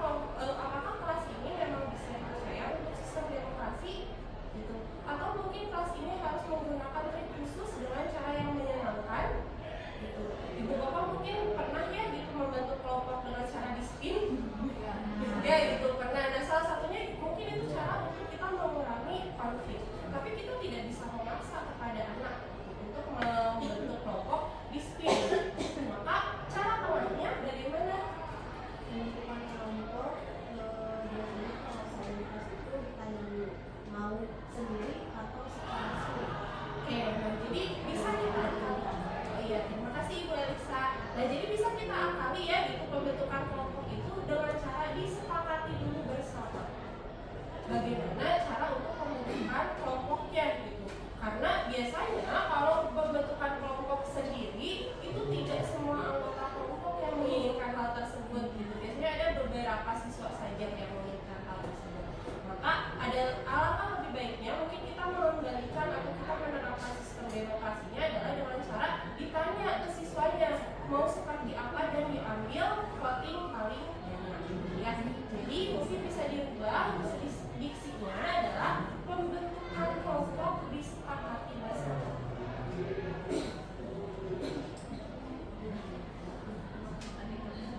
kelas ini memang bisa dipercaya untuk sistem demokrasi gitu, atau mungkin kelas ini harus menggunakan trik khusus dengan cara yang menyenangkan gitu. Ibu bapak mungkin pernah ya gitu bagaimana cara untuk pembentukan kelompoknya gitu. Karena biasanya kalau pembentukan kelompok sendiri itu tidak semua anggota kelompok yang menginginkan hal tersebut gitu. Biasanya ada beberapa siswa saja yang menginginkan hal tersebut. Maka ada alangkah lebih baiknya mungkin kita mengembalikan atau kita menerapkan sistem demokrasinya adalah dengan cara ditanya ke siswanya mau seperti apa dan diambil voting paling banyak ya. Jadi mungkin bisa dirubah diksinya adalah pembentukan kelompok disepakati bersama.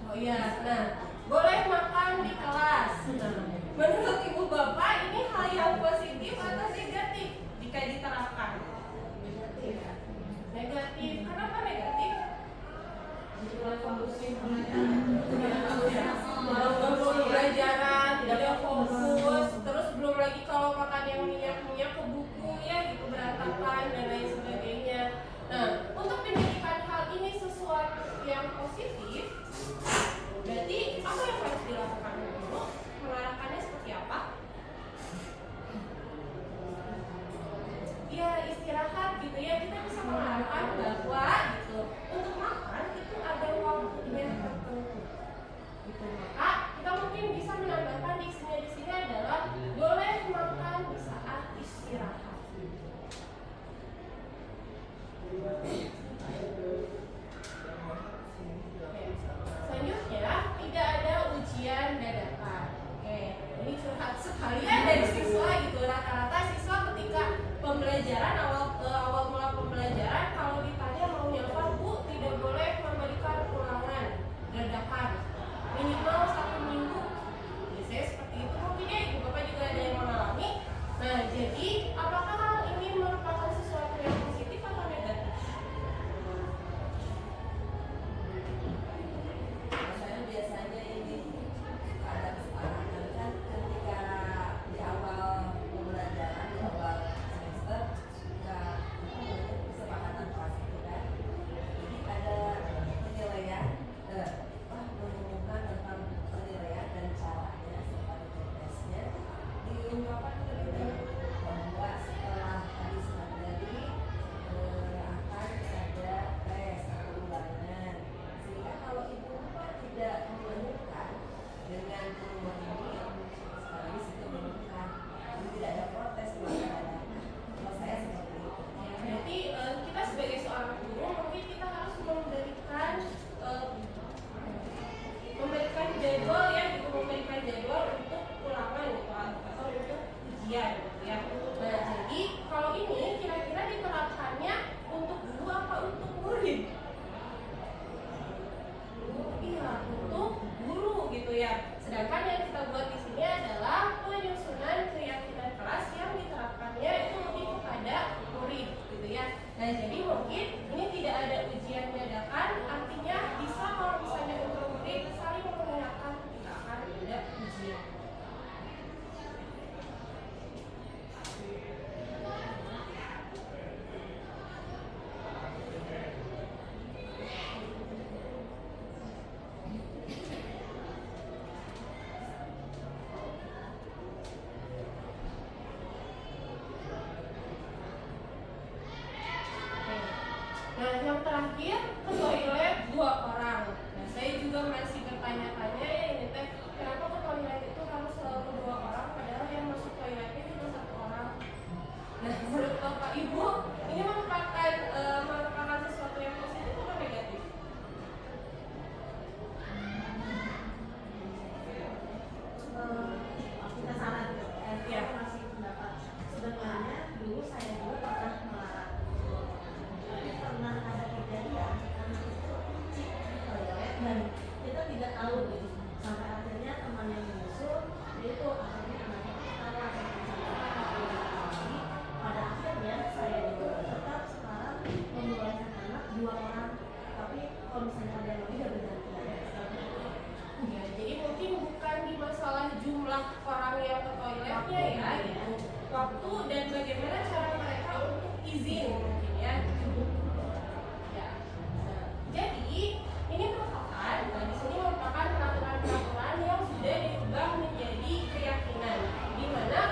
Oh iya, nah boleh makan di kelas. Nah, menurut ibu bapak ini hal yang positif atau negatif jika diterapkan? Negatif. Kenapa negatif? Pelajaran tidak fokus, terus belum lagi kalau makan yang minyak ke buku ya gitu berantakan dan lain sebagainya. Nah, untuk menjadikan hal ini sesuatu yang positif, berarti apa yang harus dilakukan dulu? Mengarahkannya seperti apa? Ya istirahat gitu ya, kita bisa mengarahkan bahwa gitu untuk makan itu ada waktunya tertentu gitu. Maka kita mungkin bisa menambahkan diksinya di sini adalah boleh makan di saat istirahat. Selanjutnya tidak ada ujian dadakan. Oke, ini curhat sekalian dari siswa gitu. Rata-rata siswa ketika pembelajaran awal mula pembelajaran kalau ditanya maunya apa, Bu, tidak boleh memberikan ulangan dadakan minimal 1 minggu. Biasanya seperti itu mungkin ya ibu bapak juga ada yang mengalami. Nah jadi apakah hal ini merupakan sesuatu yang positif atau negatif? Saya biasanya ini ada kesepakatan kan ketika di awal pembelajaran di awal semester suka kesepakatan kelas itu kan. Jadi ada penilaian mengumumkan tentang penilaian dan caranya serta tesnya diungkapkan terlebih dahulu bahwa setelah tadi materi akan ada tes atau ulangan, sehingga kalau ibu bapak tidak mengeluhkan dengan perubahan ini yang sekaligus itu mengeluhkan, jadi tidak ada protes pelanggaran. Kalau saya seperti itu. Berarti kita sebagai seorang guru mungkin kita harus memberikan jadwal ya gitu, memberikan jadwal untuk ulangan gitu atau untuk ujian gitu ya. Nah jadi kalau ini kira-kira diterapkannya untuk guru apa untuk murid? Iya, untuk guru gitu ya. Sedangkan yang kita buat di sini adalah penyusunan keyakinan kelas yang diterapkannya itu lebih kepada murid gitu ya. Nah jadi mungkin ini tidak ada ujian dadakan, artinya bisa kalau misalnya untuk murid saling mengingatkan ketika akan ada ujian. Nah yang terakhir ke toilet 2 orang. Nah saya juga masih bertanya-tanya ya ini teh kenapa ke toilet itu harus selalu 2 orang padahal yang masuk toiletnya cuma 1 orang. Nah menurut bapak ibu ini merupakan sesuatu yang positif atau negatif? Kita saran ya masih pendapat sebenarnya dulu saya juga pernah melarang tapi pernah ada kejadian anak itu cik di toilet dan kita tidak tahu gitu sampai akhirnya teman yang menyusul dia itu akhirnya anaknya ketawa dan lagi pada akhirnya saya juga tetap sekarang membolehkan anak 2 orang tapi kalau misalnya ada yang lebih ya bergantian. Ya, jadi mungkin bukan di masalah jumlah orang yang ke toiletnya ya gitu. Waktu dan bagaimana cara mereka untuk izin mungkin ya. Ya. Nah, jadi ini merupakan di sini merupakan peraturan-peraturan yang sudah diubah menjadi keyakinan di mana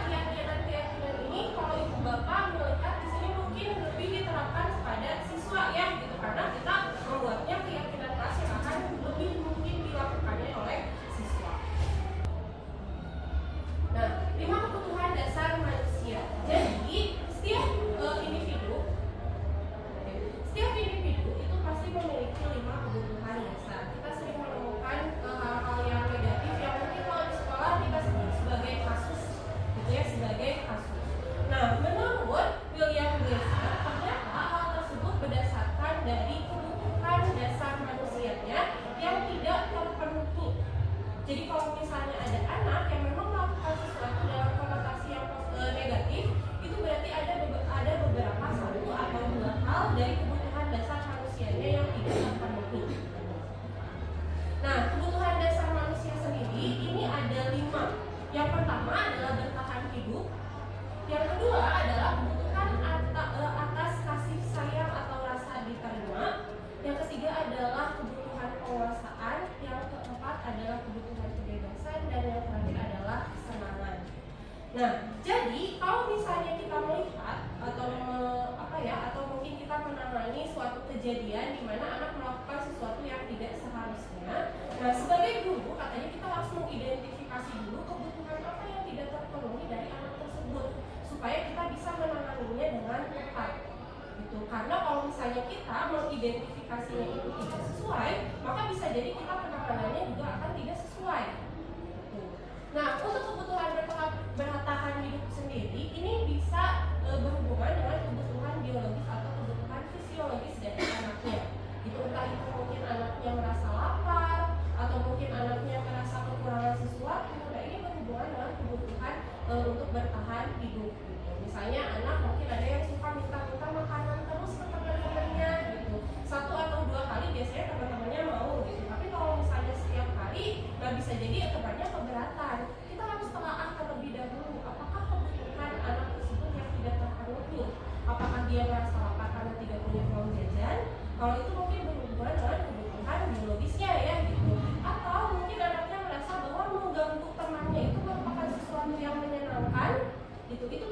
dari kebutuhan dasar manusianya yang tidak terpenuhi. Jadi kalau misalnya ada anak yang memang melakukan sesuatu dalam konotasi yang negatif, itu berarti ada beberapa satu atau dua hal dari kebutuhan dasar manusianya yang tidak terpenuhi. Nah, kebutuhan dasar manusia sendiri ini ada 5. Yang pertama adalah bertahan hidup. Yang kedua adalah kebutuhan atas kasih sayang atau rasa diterima. Yang ketiga adalah kebutuhan penguasaan. Yang keempat adalah kebutuhan kebebasan. Dan yang terakhir adalah kesenangan. Nah, jadi kalau misalnya kita melihat atau mungkin kita menangani suatu kejadian di mana anak melakukan sesuatu yang tidak seharusnya. Nah, sebagai guru katanya kita harus mengidentifikasi dulu kebutuhan apa yang tidak terpenuhi dari anak tersebut supaya kita bisa menanganinya dengan tepat. Gitu. Karena kalau misalnya kita mengidentifikasinya itu tidak sesuai, maka bisa jadi kita penanganannya juga akan tidak sesuai. Gitu. Nah, untuk kebutuhan bertahan hidup sendiri ini bisa berhubungan dengan kebutuhan biologis atau kebutuhan fisiologis dari anaknya. Gitu, entah itu mungkin anaknya merasa lapar atau mungkin anaknya merasa kekurangan sesuatu. Nah, ini berhubungan dengan kebutuhan untuk bertahan hidup. Gitu. Misalnya anak mungkin ada yang suka minta-minta makanan terus ke teman-temannya gitu. 1 atau 2 kali biasanya teman-temannya mau gitu. Tapi kalau misalnya setiap hari, nah bisa jadi temannya keberatan. Kita harus telaah terlebih dahulu apakah kebutuhan anak tersebut yang tidak terpenuhi. Apakah dia merasa lapar karena tidak punya uang jajan? Kalau itu mungkin berhubungan dengan kebutuhan biologisnya ya gitu. Atau mungkin anaknya merasa bahwa mengganggu temannya itu merupakan sesuatu yang menyenangkan gitu. Itu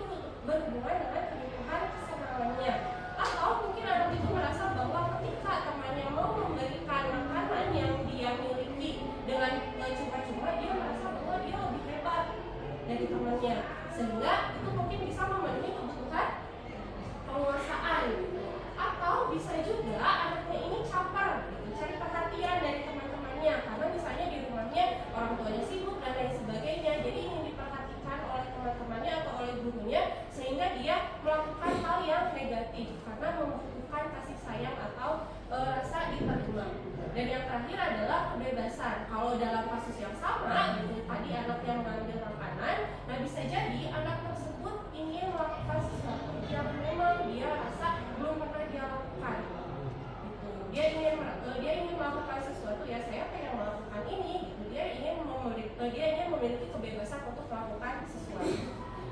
berhubungan dengan kebutuhan kesenangannya. Atau mungkin anak itu merasa bahwa ketika temannya mau memberikan makanan yang dia miliki dengan cuma-cuma, dia merasa bahwa dia lebih hebat dari temannya, sehingga itu mungkin bisa memenuhi kebutuhan penguasaan. Atau bisa juga anaknya ini caper gitu, cari perhatian dari teman-temannya karena misalnya di rumahnya orang tuanya sibuk dan lain sebagainya, jadi ingin diperhatikan oleh teman-temannya atau oleh gurunya sehingga dia melakukan hal yang negatif karena membutuhkan kasih sayang atau rasa diterima. Dan yang terakhir adalah kebebasan. Kalau dalam kasus yang sama gitu, tadi anaknya mengambil makanan, nah bisa jadi anak tersebut ingin melakukan sesuatu yang memang dia rasa belum pernah dia lakukan gitu. Dia ingin melakukan sesuatu, ya saya pengen melakukan ini gitu. Dia ingin memiliki kebebasan untuk melakukan sesuatu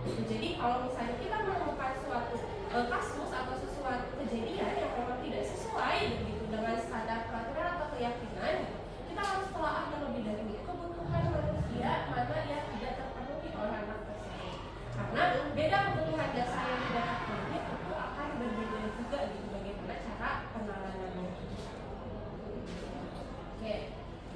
gitu. Jadi kalau misalnya kita menemukan suatu kasus atau sesuatu kejadian yang memang tidak sesuai gitu dengan standar peraturan atau keyakinan gitu, kita harus telaah terlebih dahulu kebutuhan manusia mana yang tidak terpenuhi oleh anak tersebut. Karena beda kebutuhan dasar yang tidak terpenuhi itu akan berbeda juga gitu bagaimana cara penanganannya. Oke.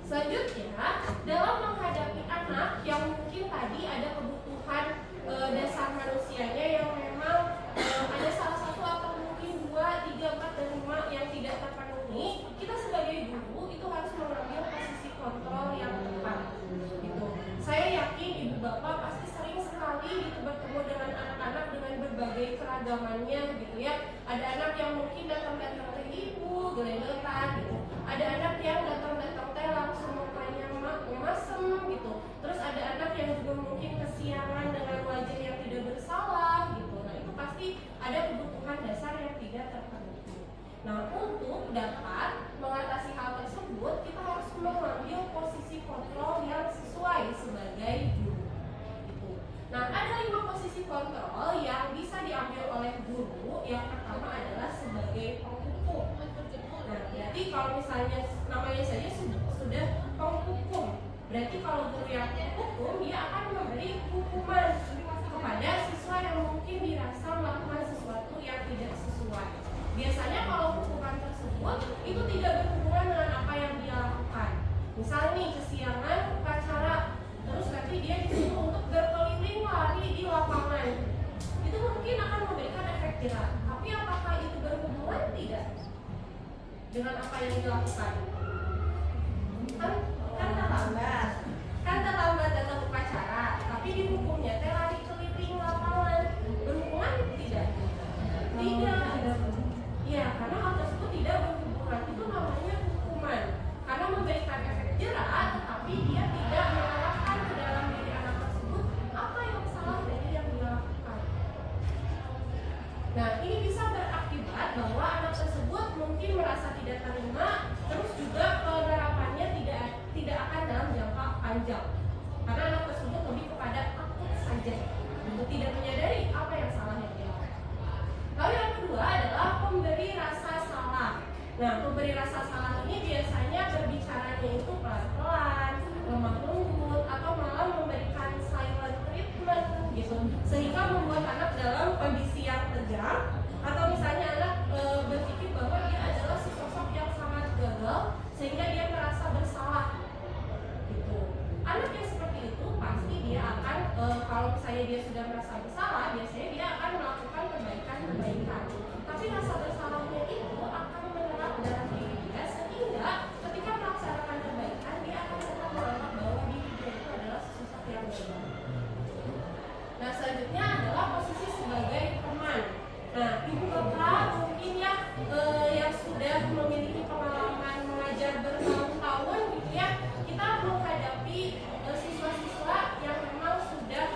Selanjutnya, dalam menghadapi anak yang mungkin tadi ada kebutuhan dasar manusianya yang memang ada salah satu atau mungkin 2, 3, 4, dan 5 yang tidak terpenuhi, kita sebagai guru itu harus mengambil posisi kontrol yang tepat gitu. Saya yakin ibu bapak pasti sering sekali gitu bertemu dengan anak-anak dengan berbagai keragamannya gitu ya. Ada anak yang mungkin datang-datang ke ibu geleng-gelengan gitu. Ada anak yang datang-datang teh langsung mukanya masem gitu. Terus ada anak yang juga mungkin kesiangan dengan wajah yang tidak bersalah gitu. Nah, itu pasti ada kebutuhan dasar yang tidak terpenuhi. Nah, untuk dapat mengatasi hal tersebut, kita harus mengambil posisi kontrol yang sesuai sebagai guru gitu. Nah, ada 5 posisi kontrol yang bisa diambil oleh guru. Yang pertama adalah sebagai penghukum. Nah, berarti kalau misalnya namanya saja sudah penghukum, berarti kalau guru yang menghukum, dia akan memberi hukuman kepada siswa yang mungkin dirasa melakukan sesuatu yang tidak sesuai. Biasanya kalau hukuman tersebut itu tidak berhubungan dengan apa yang dia lakukan. Misalnya nih kesiangan upacara, terus nanti dia disuruh untuk berkeliling lari di lapangan, itu mungkin akan memberikan efek jerah. Tapi apakah itu berhubungan? Tidak dengan apa yang dilakukan. Kan terlambat datang upacara, tapi dihukumnya teh lari keliling lapangan, berhubungan? Tidak. Iya, karena hal tersebut tidak berhubungan tidak terima, terus juga penerapannya tidak akan dalam jangka panjang karena anak tersebut lebih kepada takut saja, itu tidak menyadari apa yang salah yang dia lakukan. Lalu yang kedua adalah pemberi rasa salah. Nah, pemberi rasa salah ini biasanya berbicaranya itu pelan-pelan, lemah lembut, atau malah memberikan silent treatment gitu, sehingga membuat anak dalam kondisi yang tegang, atau misalnya anak berpikir bahwa dia adalah sosok yang sangat gagal sehingga dia merasa bersalah gitu. Anak yang seperti itu pasti dia akan kalau misalnya dia sudah merasa bersalah, biasanya dia akan melakukan perbaikan. Tapi rasa bersalahnya itu akan menyerap dalam diri dia, sehingga ketika melaksanakan perbaikan dia akan tetap menganggap bahwa diri dia itu adalah sosok yang gagal. Nah, selanjutnya adalah posisi sebagai teman. Nah, ibu bapak mungkin ya yang sudah memiliki pengalaman mengajar bertahun-tahun gitu ya, kita menghadapi siswa-siswa yang memang sudah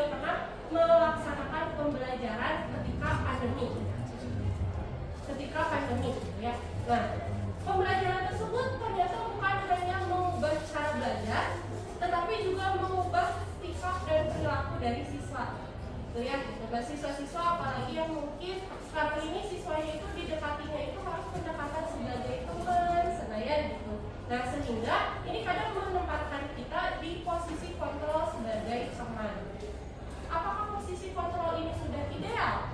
pernah melaksanakan pembelajaran ketika pandemi gitu ya. Nah, pembelajaran tersebut ternyata bukan hanya mengubah cara belajar, tetapi juga mengubah sikap dan perilaku dari siswa. Ya, gitu. Siswa-siswa apalagi yang mungkin sekarang ini siswanya itu didekatinya itu harus pendekatan sebagai teman, senaya gitu. Nah, sehingga ini kadang menempatkan kita di posisi kontrol sebagai teman. Apakah posisi kontrol ini sudah ideal?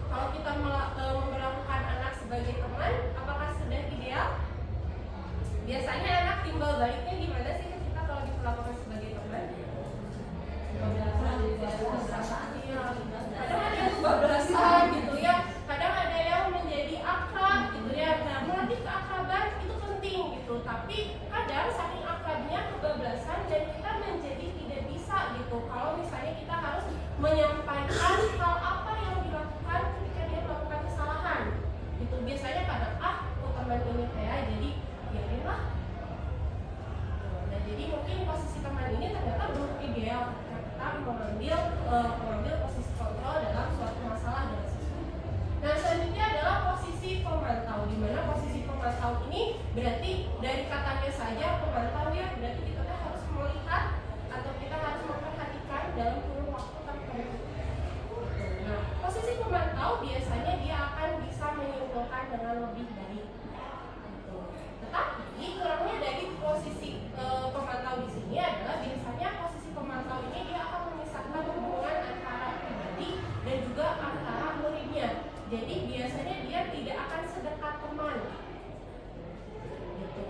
Kalau kita memperlakukan anak sebagai teman, apakah sudah ideal? Biasanya anak timbal baliknya gimana sih kita kalau diperlakukan sebagai teman? Kadang ada yang kebablasan gitu ya, kadang ada yang menjadi akrab gitu ya. Nah, melatih keakraban itu penting gitu, tapi kadang saking akrabnya kebablasan dan kita menjadi tidak bisa gitu kalau misalnya kita harus menyampaikan hal apa yang dilakukan ketika dia melakukan kesalahan gitu. Biasanya kadang teman ini jadi biarinlah. Nah, jadi mungkin posisi teman ini ternyata belum ideal ketika kita mengambil posisi kontrol dalam suatu masalah dengan siswa. Nah, selanjutnya adalah posisi pemantau, di mana posisi pemantau ini berarti dari katanya saja pemantau ya, berarti kita harus melihat atau kita harus memperhatikan dalam kurun waktu tertentu. Nah, posisi pemantau biasanya dia akan bisa menyimpulkan dengan lebih baik. Tetapi kurangnya dari posisi pemantau di sini adalah biasanya posisi pemantau ini dia akan memisahkan hubungan antara pribadi dan juga antara muridnya. Jadi biasanya dia tidak akan sedekat teman. Gitu.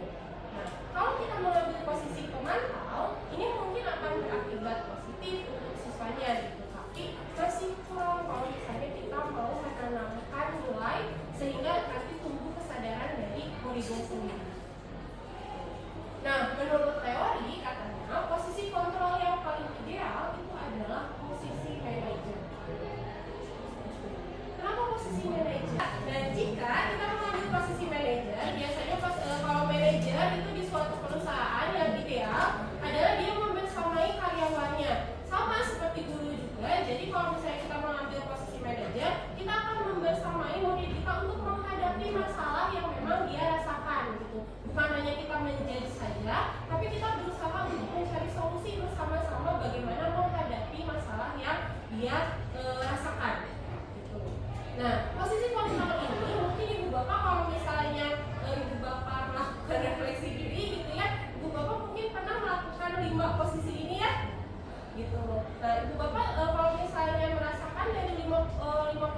Nah, kalau kita mengambil posisi pemantau, ini mungkin akan berakibat positif untuk siswanya gitu. Tapi masih kurang kalau misalnya kita mau menanamkan nilai sehingga nanti tumbuh kesadaran dari muridnya sendiri. Nah, menurut teori katanya posisi kontrol yang paling ideal itu adalah posisi manajer. Kenapa posisi manajer? Dan jika kita mengambil posisi manajer, biasanya kalau manajer itu di suatu perusahaan yang ideal adalah dia membersamai karyawannya. Sama seperti guru juga. Jadi kalau misalnya kita mengambil posisi manajer, kita akan membersamai murid kita untuk menghadapi masalah yang memang dia rasakan gitu. Bukan hanya kita menjadi saja, tapi kita berusaha untuk mencari solusi bersama-sama bagaimana menghadapi masalah yang dia rasakan gitu. Nah, posisi kontrol ini mungkin ibu bapak kalau misalnya ibu bapak melakukan refleksi diri gitu ya, ibu bapak mungkin pernah melakukan 5 posisi ini ya gitu. Nah, ibu bapak kalau misalnya merasakan dari 5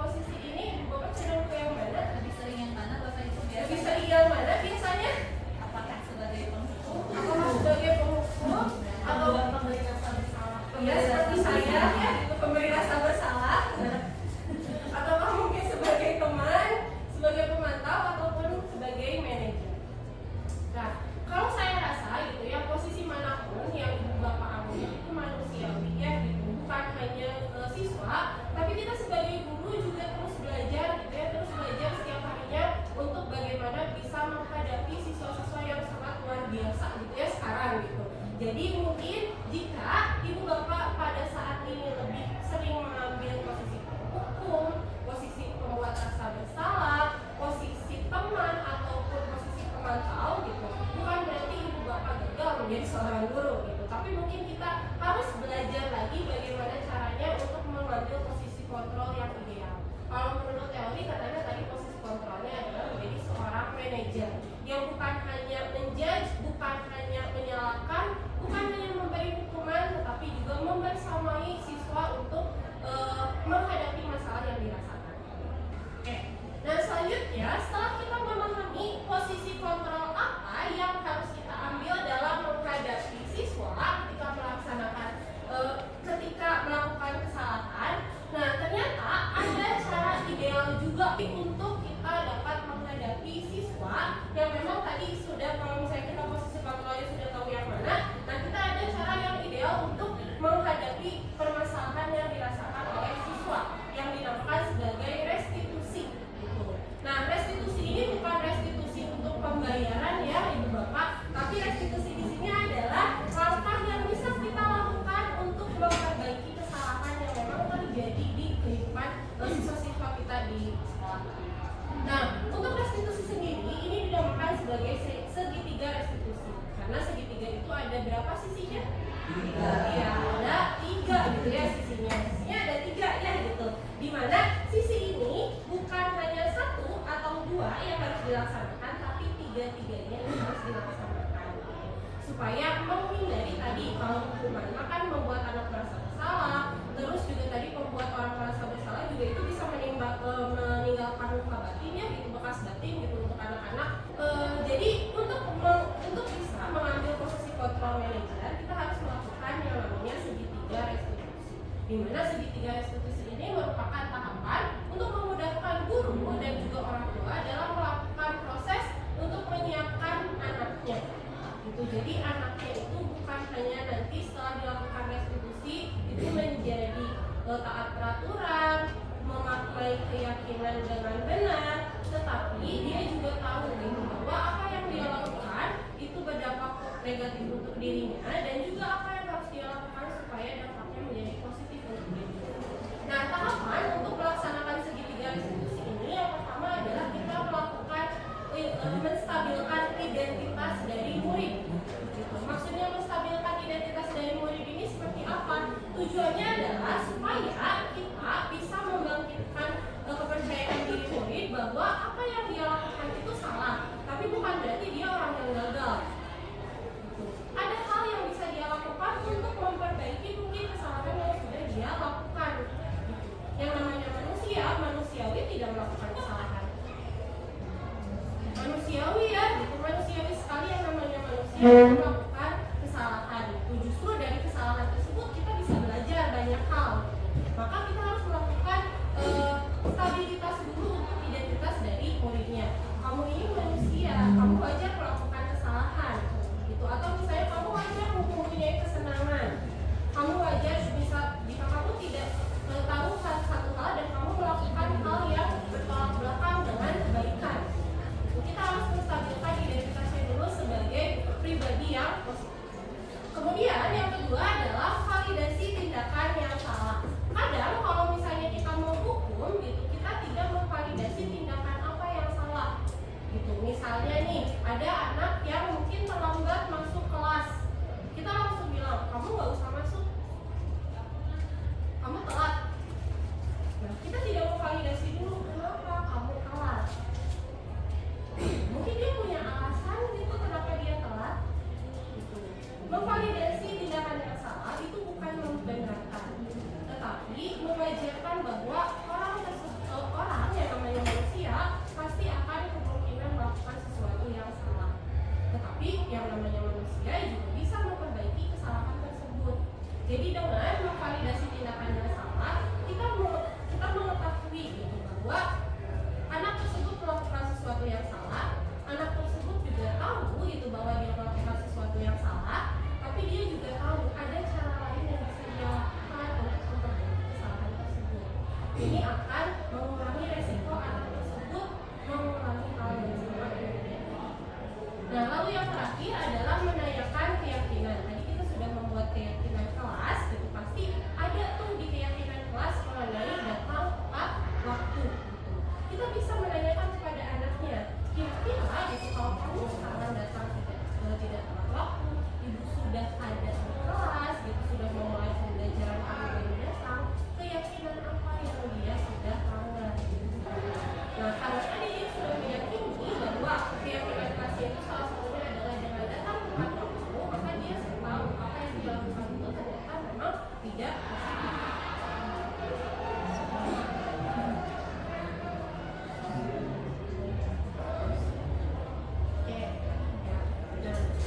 posisi ini, ibu bapak cenderung ke yang mana? Lebih sering yang mana bapak itu biasanya? Lebih sering yang mana biasanya? Apakah sebagai penghukum? Apakah sebagai penghukum atau pemberi rasa bersalah? ya seperti saya ya, itu pemberi rasa bersalah, ataukah mungkin sebagai teman, sebagai pemantau ataupun sebagai manajer. Nah, kalau saya rasa gitu ya, posisi manapun yang ibu bapak ambil itu manusiawi ya gitu, bukan hanya siswa, tapi kita sebagai guru juga terus belajar gitu ya, terus belajar setiap harinya untuk bagaimana bisa menghadapi siswa-siswa yang sangat luar biasa gitu ya sekarang gitu. Jadi mungkin jika ibu bapak pada saat ini lebih sering mengambil posisi supaya menghindari tadi kalau hukuman akan membuat anak merasa bersalah, terus juga tadi membuat orang merasa bersalah juga itu bisa meninggalkan luka batin ya, gitu, bekas batin gitu untuk anak-anak. Jadi untuk bisa mengambil posisi kontrol manajer, kita harus melakukan yang namanya segitiga restitusi. Di mana segitiga restitusi ini merupakan tahapan untuk memudahkan guru dan juga orang tua dalam melakukan proses untuk menyiapkan anaknya. Gitu. Jadi anaknya itu bukan hanya nanti setelah dilakukan restitusi itu menjadi taat peraturan, memaknai keyakinan dengan benar, tetapi dia juga tahu gitu bahwa apa yang dia lakukan itu berdampak negatif untuk dirinya dan juga apa yang harus dia lakukan supaya dampaknya menjadi positif untuk dirinya. Nah, tahapan untuk melaksanakan segitiga restitusi ini yang pertama adalah kita melakukan menstabilkan identitas dari murid. Gitu. Maksudnya menstabilkan identitas dari murid ini seperti apa? Tujuannya adalah supaya kita bisa membangkitkan kepercayaan diri murid bahwa apa yang dia lakukan itu salah, tapi bukan berarti dia orang yang gagal. Gitu. Ada hal yang bisa dia lakukan untuk memperbaiki mungkin kesalahan yang sudah dia lakukan. Gitu. Yang namanya manusiawi tidak melakukan kesalahan. Manusiawi ya, gitu, manusiawi sekali yang namanya manusia melakukan kesalahan. Justru dari kesalahan tersebut kita bisa belajar banyak hal. Maka kita harus melakukan stabilitas dulu untuk identitas dari muridnya. Kamu ini manusia, kamu wajar melakukan kesalahan, gitu. Atau misalnya kamu wajar mempunyai kesenangan, kamu wajar bisa jika kamu tidak tahu satu hal dan kamu melakukan hal yang bertolak belakang dengan kebaikan. Kita harus menstabilkan identitasnya dulu sebagai pribadi yang positif. Kemudian yang kedua adalah validasi tindakan yang salah. Kadang kalau misalnya kita mau hukum gitu, kita tidak memvalidasi tindakan apa yang salah. Gitu. Misalnya nih, ada anak yang mungkin terlambat masuk kelas. Kita langsung bilang, kamu nggak usah masuk. Kamu telat. Nah, kita tidak memvalidasi dulu kenapa kamu telat. Mungkin dia punya alasan gitu kenapa dia telat. Gitu. Memvalidasi tindakan yang salah itu bukan membenarkan, tetapi mewajarkan bahwa orang yang namanya manusia pasti akan kemungkinan melakukan sesuatu yang salah. Tetapi yang namanya manusia juga bisa memperbaiki kesalahan tersebut. Jadi dengan memvalidasi tindakan yang salah, kita mengetahui gitu bahwa anak tersebut melakukan sesuatu yang salah, anak tersebut juga tahu gitu bahwa dia melakukan sesuatu yang salah, tapi dia juga tahu ada cara lain yang bisa dia lakukan untuk memperbaiki kesalahan tersebut. Ini akan mengurangi resiko anak tersebut mengulangi hal yang sama kemudian. Nah, lalu yang terakhir adalah menanyakan keyakinan. Tadi kita sudah membuat keyakinan kelas, gitu pasti ada tuh di keyakinan kelas mengenai datang tepat waktu. Kita bisa menanyakan kepada anaknya, kira-kira gitu kalau kamu sekarang datang tidak tepat waktu, ibu sudah ada di kelas, gitu sudah memulai pembelajaran kamu baru datang, keyakinan apa yang dia sudah melanggar? Nah, karena tadi dia sudah meyakini bahwa keyakinan kelasnya itu salah satunya adalah dengan datang tepat waktu, maka dia tahu apa yang dilakukan itu ternyata memang tidak positif.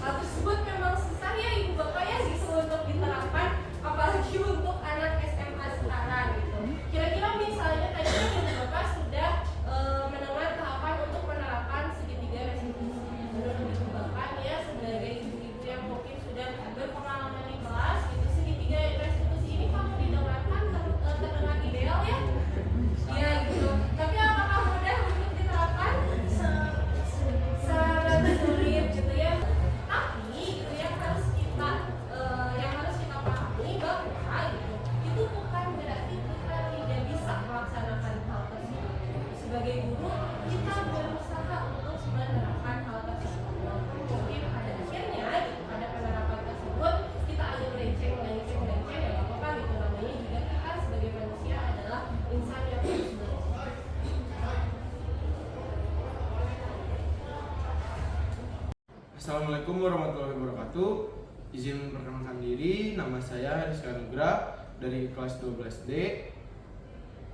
Hal tersebut memang susah ya ibu bapak ya gitu untuk diterapkan, apalagi untuk anak SMA sekarang gitu. Kira-kira misalnya tadi kan ibu bapak sudah mendengar tahapan untuk menerapkan segitiga restitusi. Menurut ibu bapak ya sebagai ibu-ibu yang mungkin sudah berpengalaman di kelas gitu, segitiga restitusi ini kalau didengarkan terdengar ideal ya? Iya gitu. Tapi apakah mudah untuk diterapkan? Sangat sulit gitu ya. Tapi itu yang harus kita pahami bahwa gitu, itu bukan berarti kita tidak bisa melaksanakan hal tersebut. Sebagai guru kita berusaha untuk menerapkan hal tersebut. Mungkin pada akhirnya gitu, pada penerapan tersebut kita agak melenceng ya apa-apa gitu, namanya juga kita sebagai manusia adalah insan yang harus belajar. Assalamualaikum warahmatullahi wabarakatuh. Izin memperkenalkan diri, nama saya Rizka Nugra dari kelas 12D.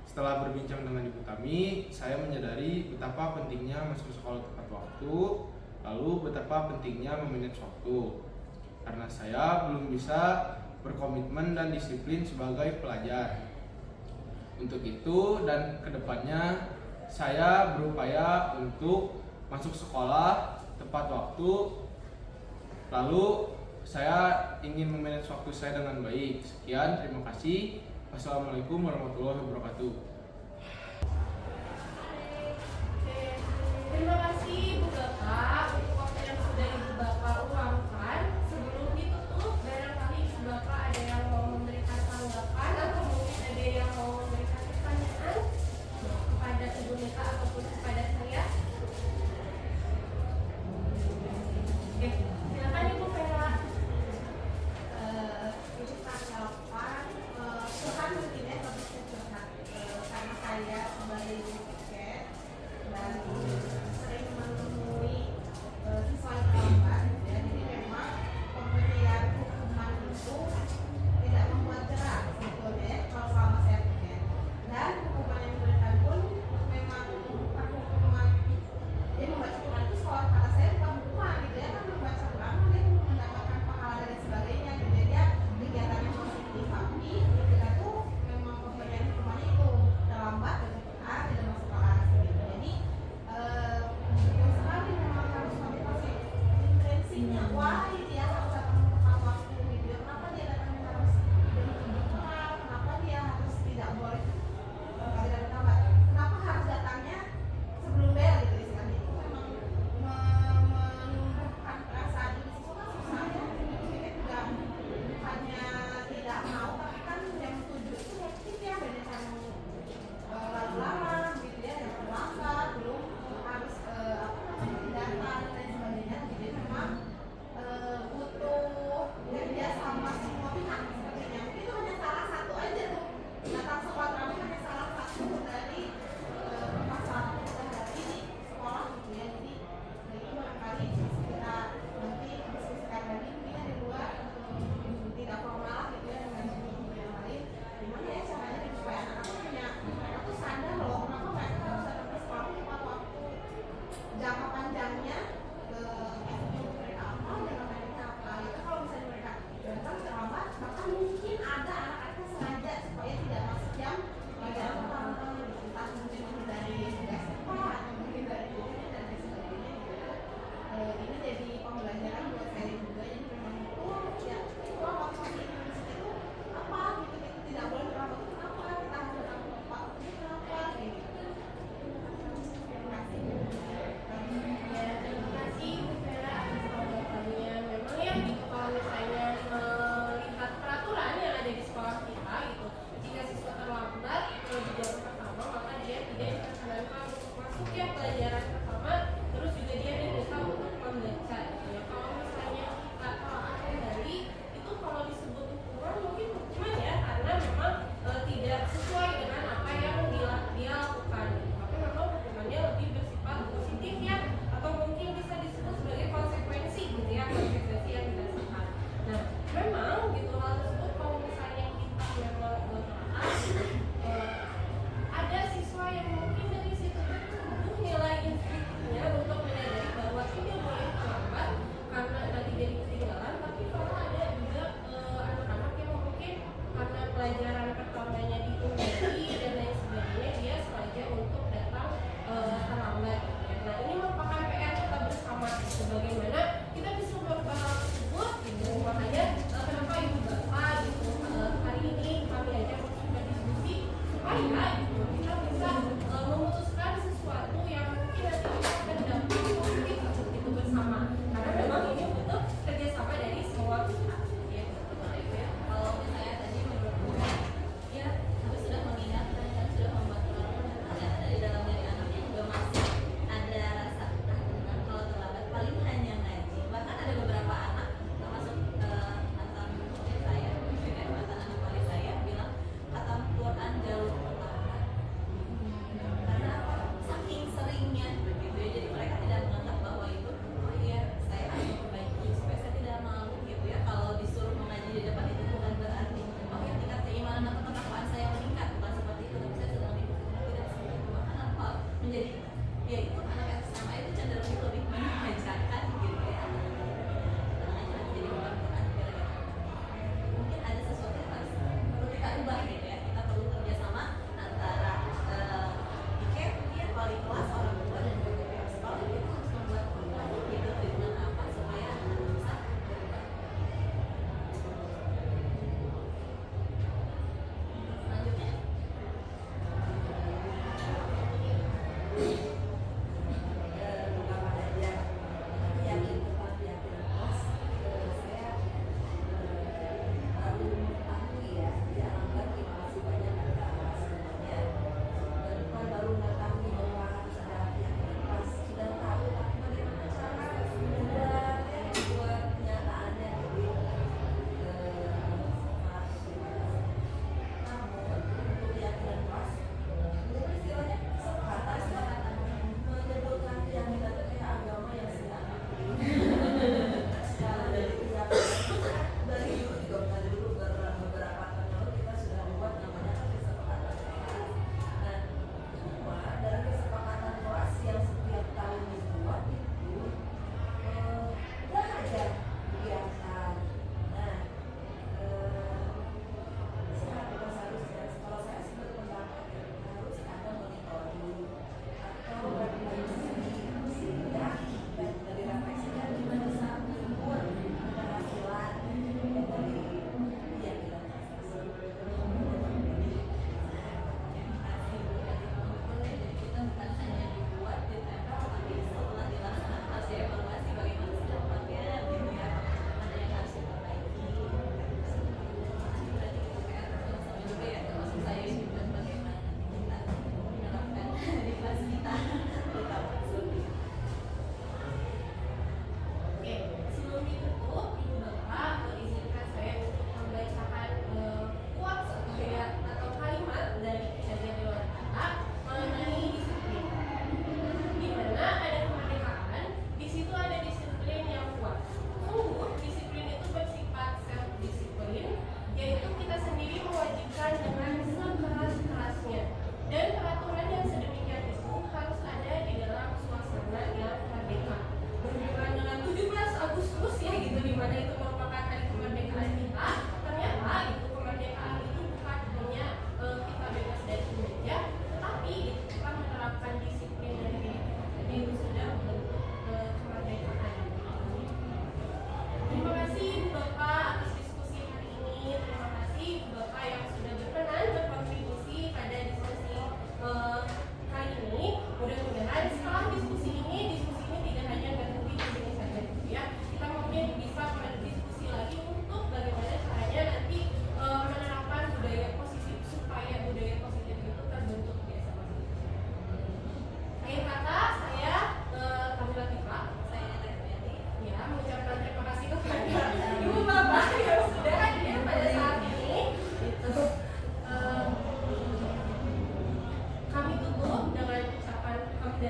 Setelah berbincang dengan ibu kami, saya menyadari betapa pentingnya masuk sekolah tepat waktu, lalu betapa pentingnya memanage waktu. Karena saya belum bisa berkomitmen dan disiplin sebagai pelajar. Untuk itu dan kedepannya saya berupaya untuk masuk sekolah tepat waktu, lalu saya ingin memanage waktu saya dengan baik. Sekian, terima kasih. Wassalamualaikum warahmatullahi wabarakatuh. Terima kasih Ibu Bapak untuk waktu yang sudah Ibu Bapak luangkan. Sebelum ditutup, barangkali Ibu Bapak ada yang mau memberikan tanggapan atau mungkin ada yang mau memberikan pertanyaan kepada Ibu Nita ataupun kepada saya. Oke, silakan Ibu Vera. Itu tanggapan Tuhan mungkin ya, tapi saya curhat.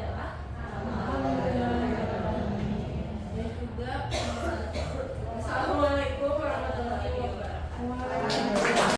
adalah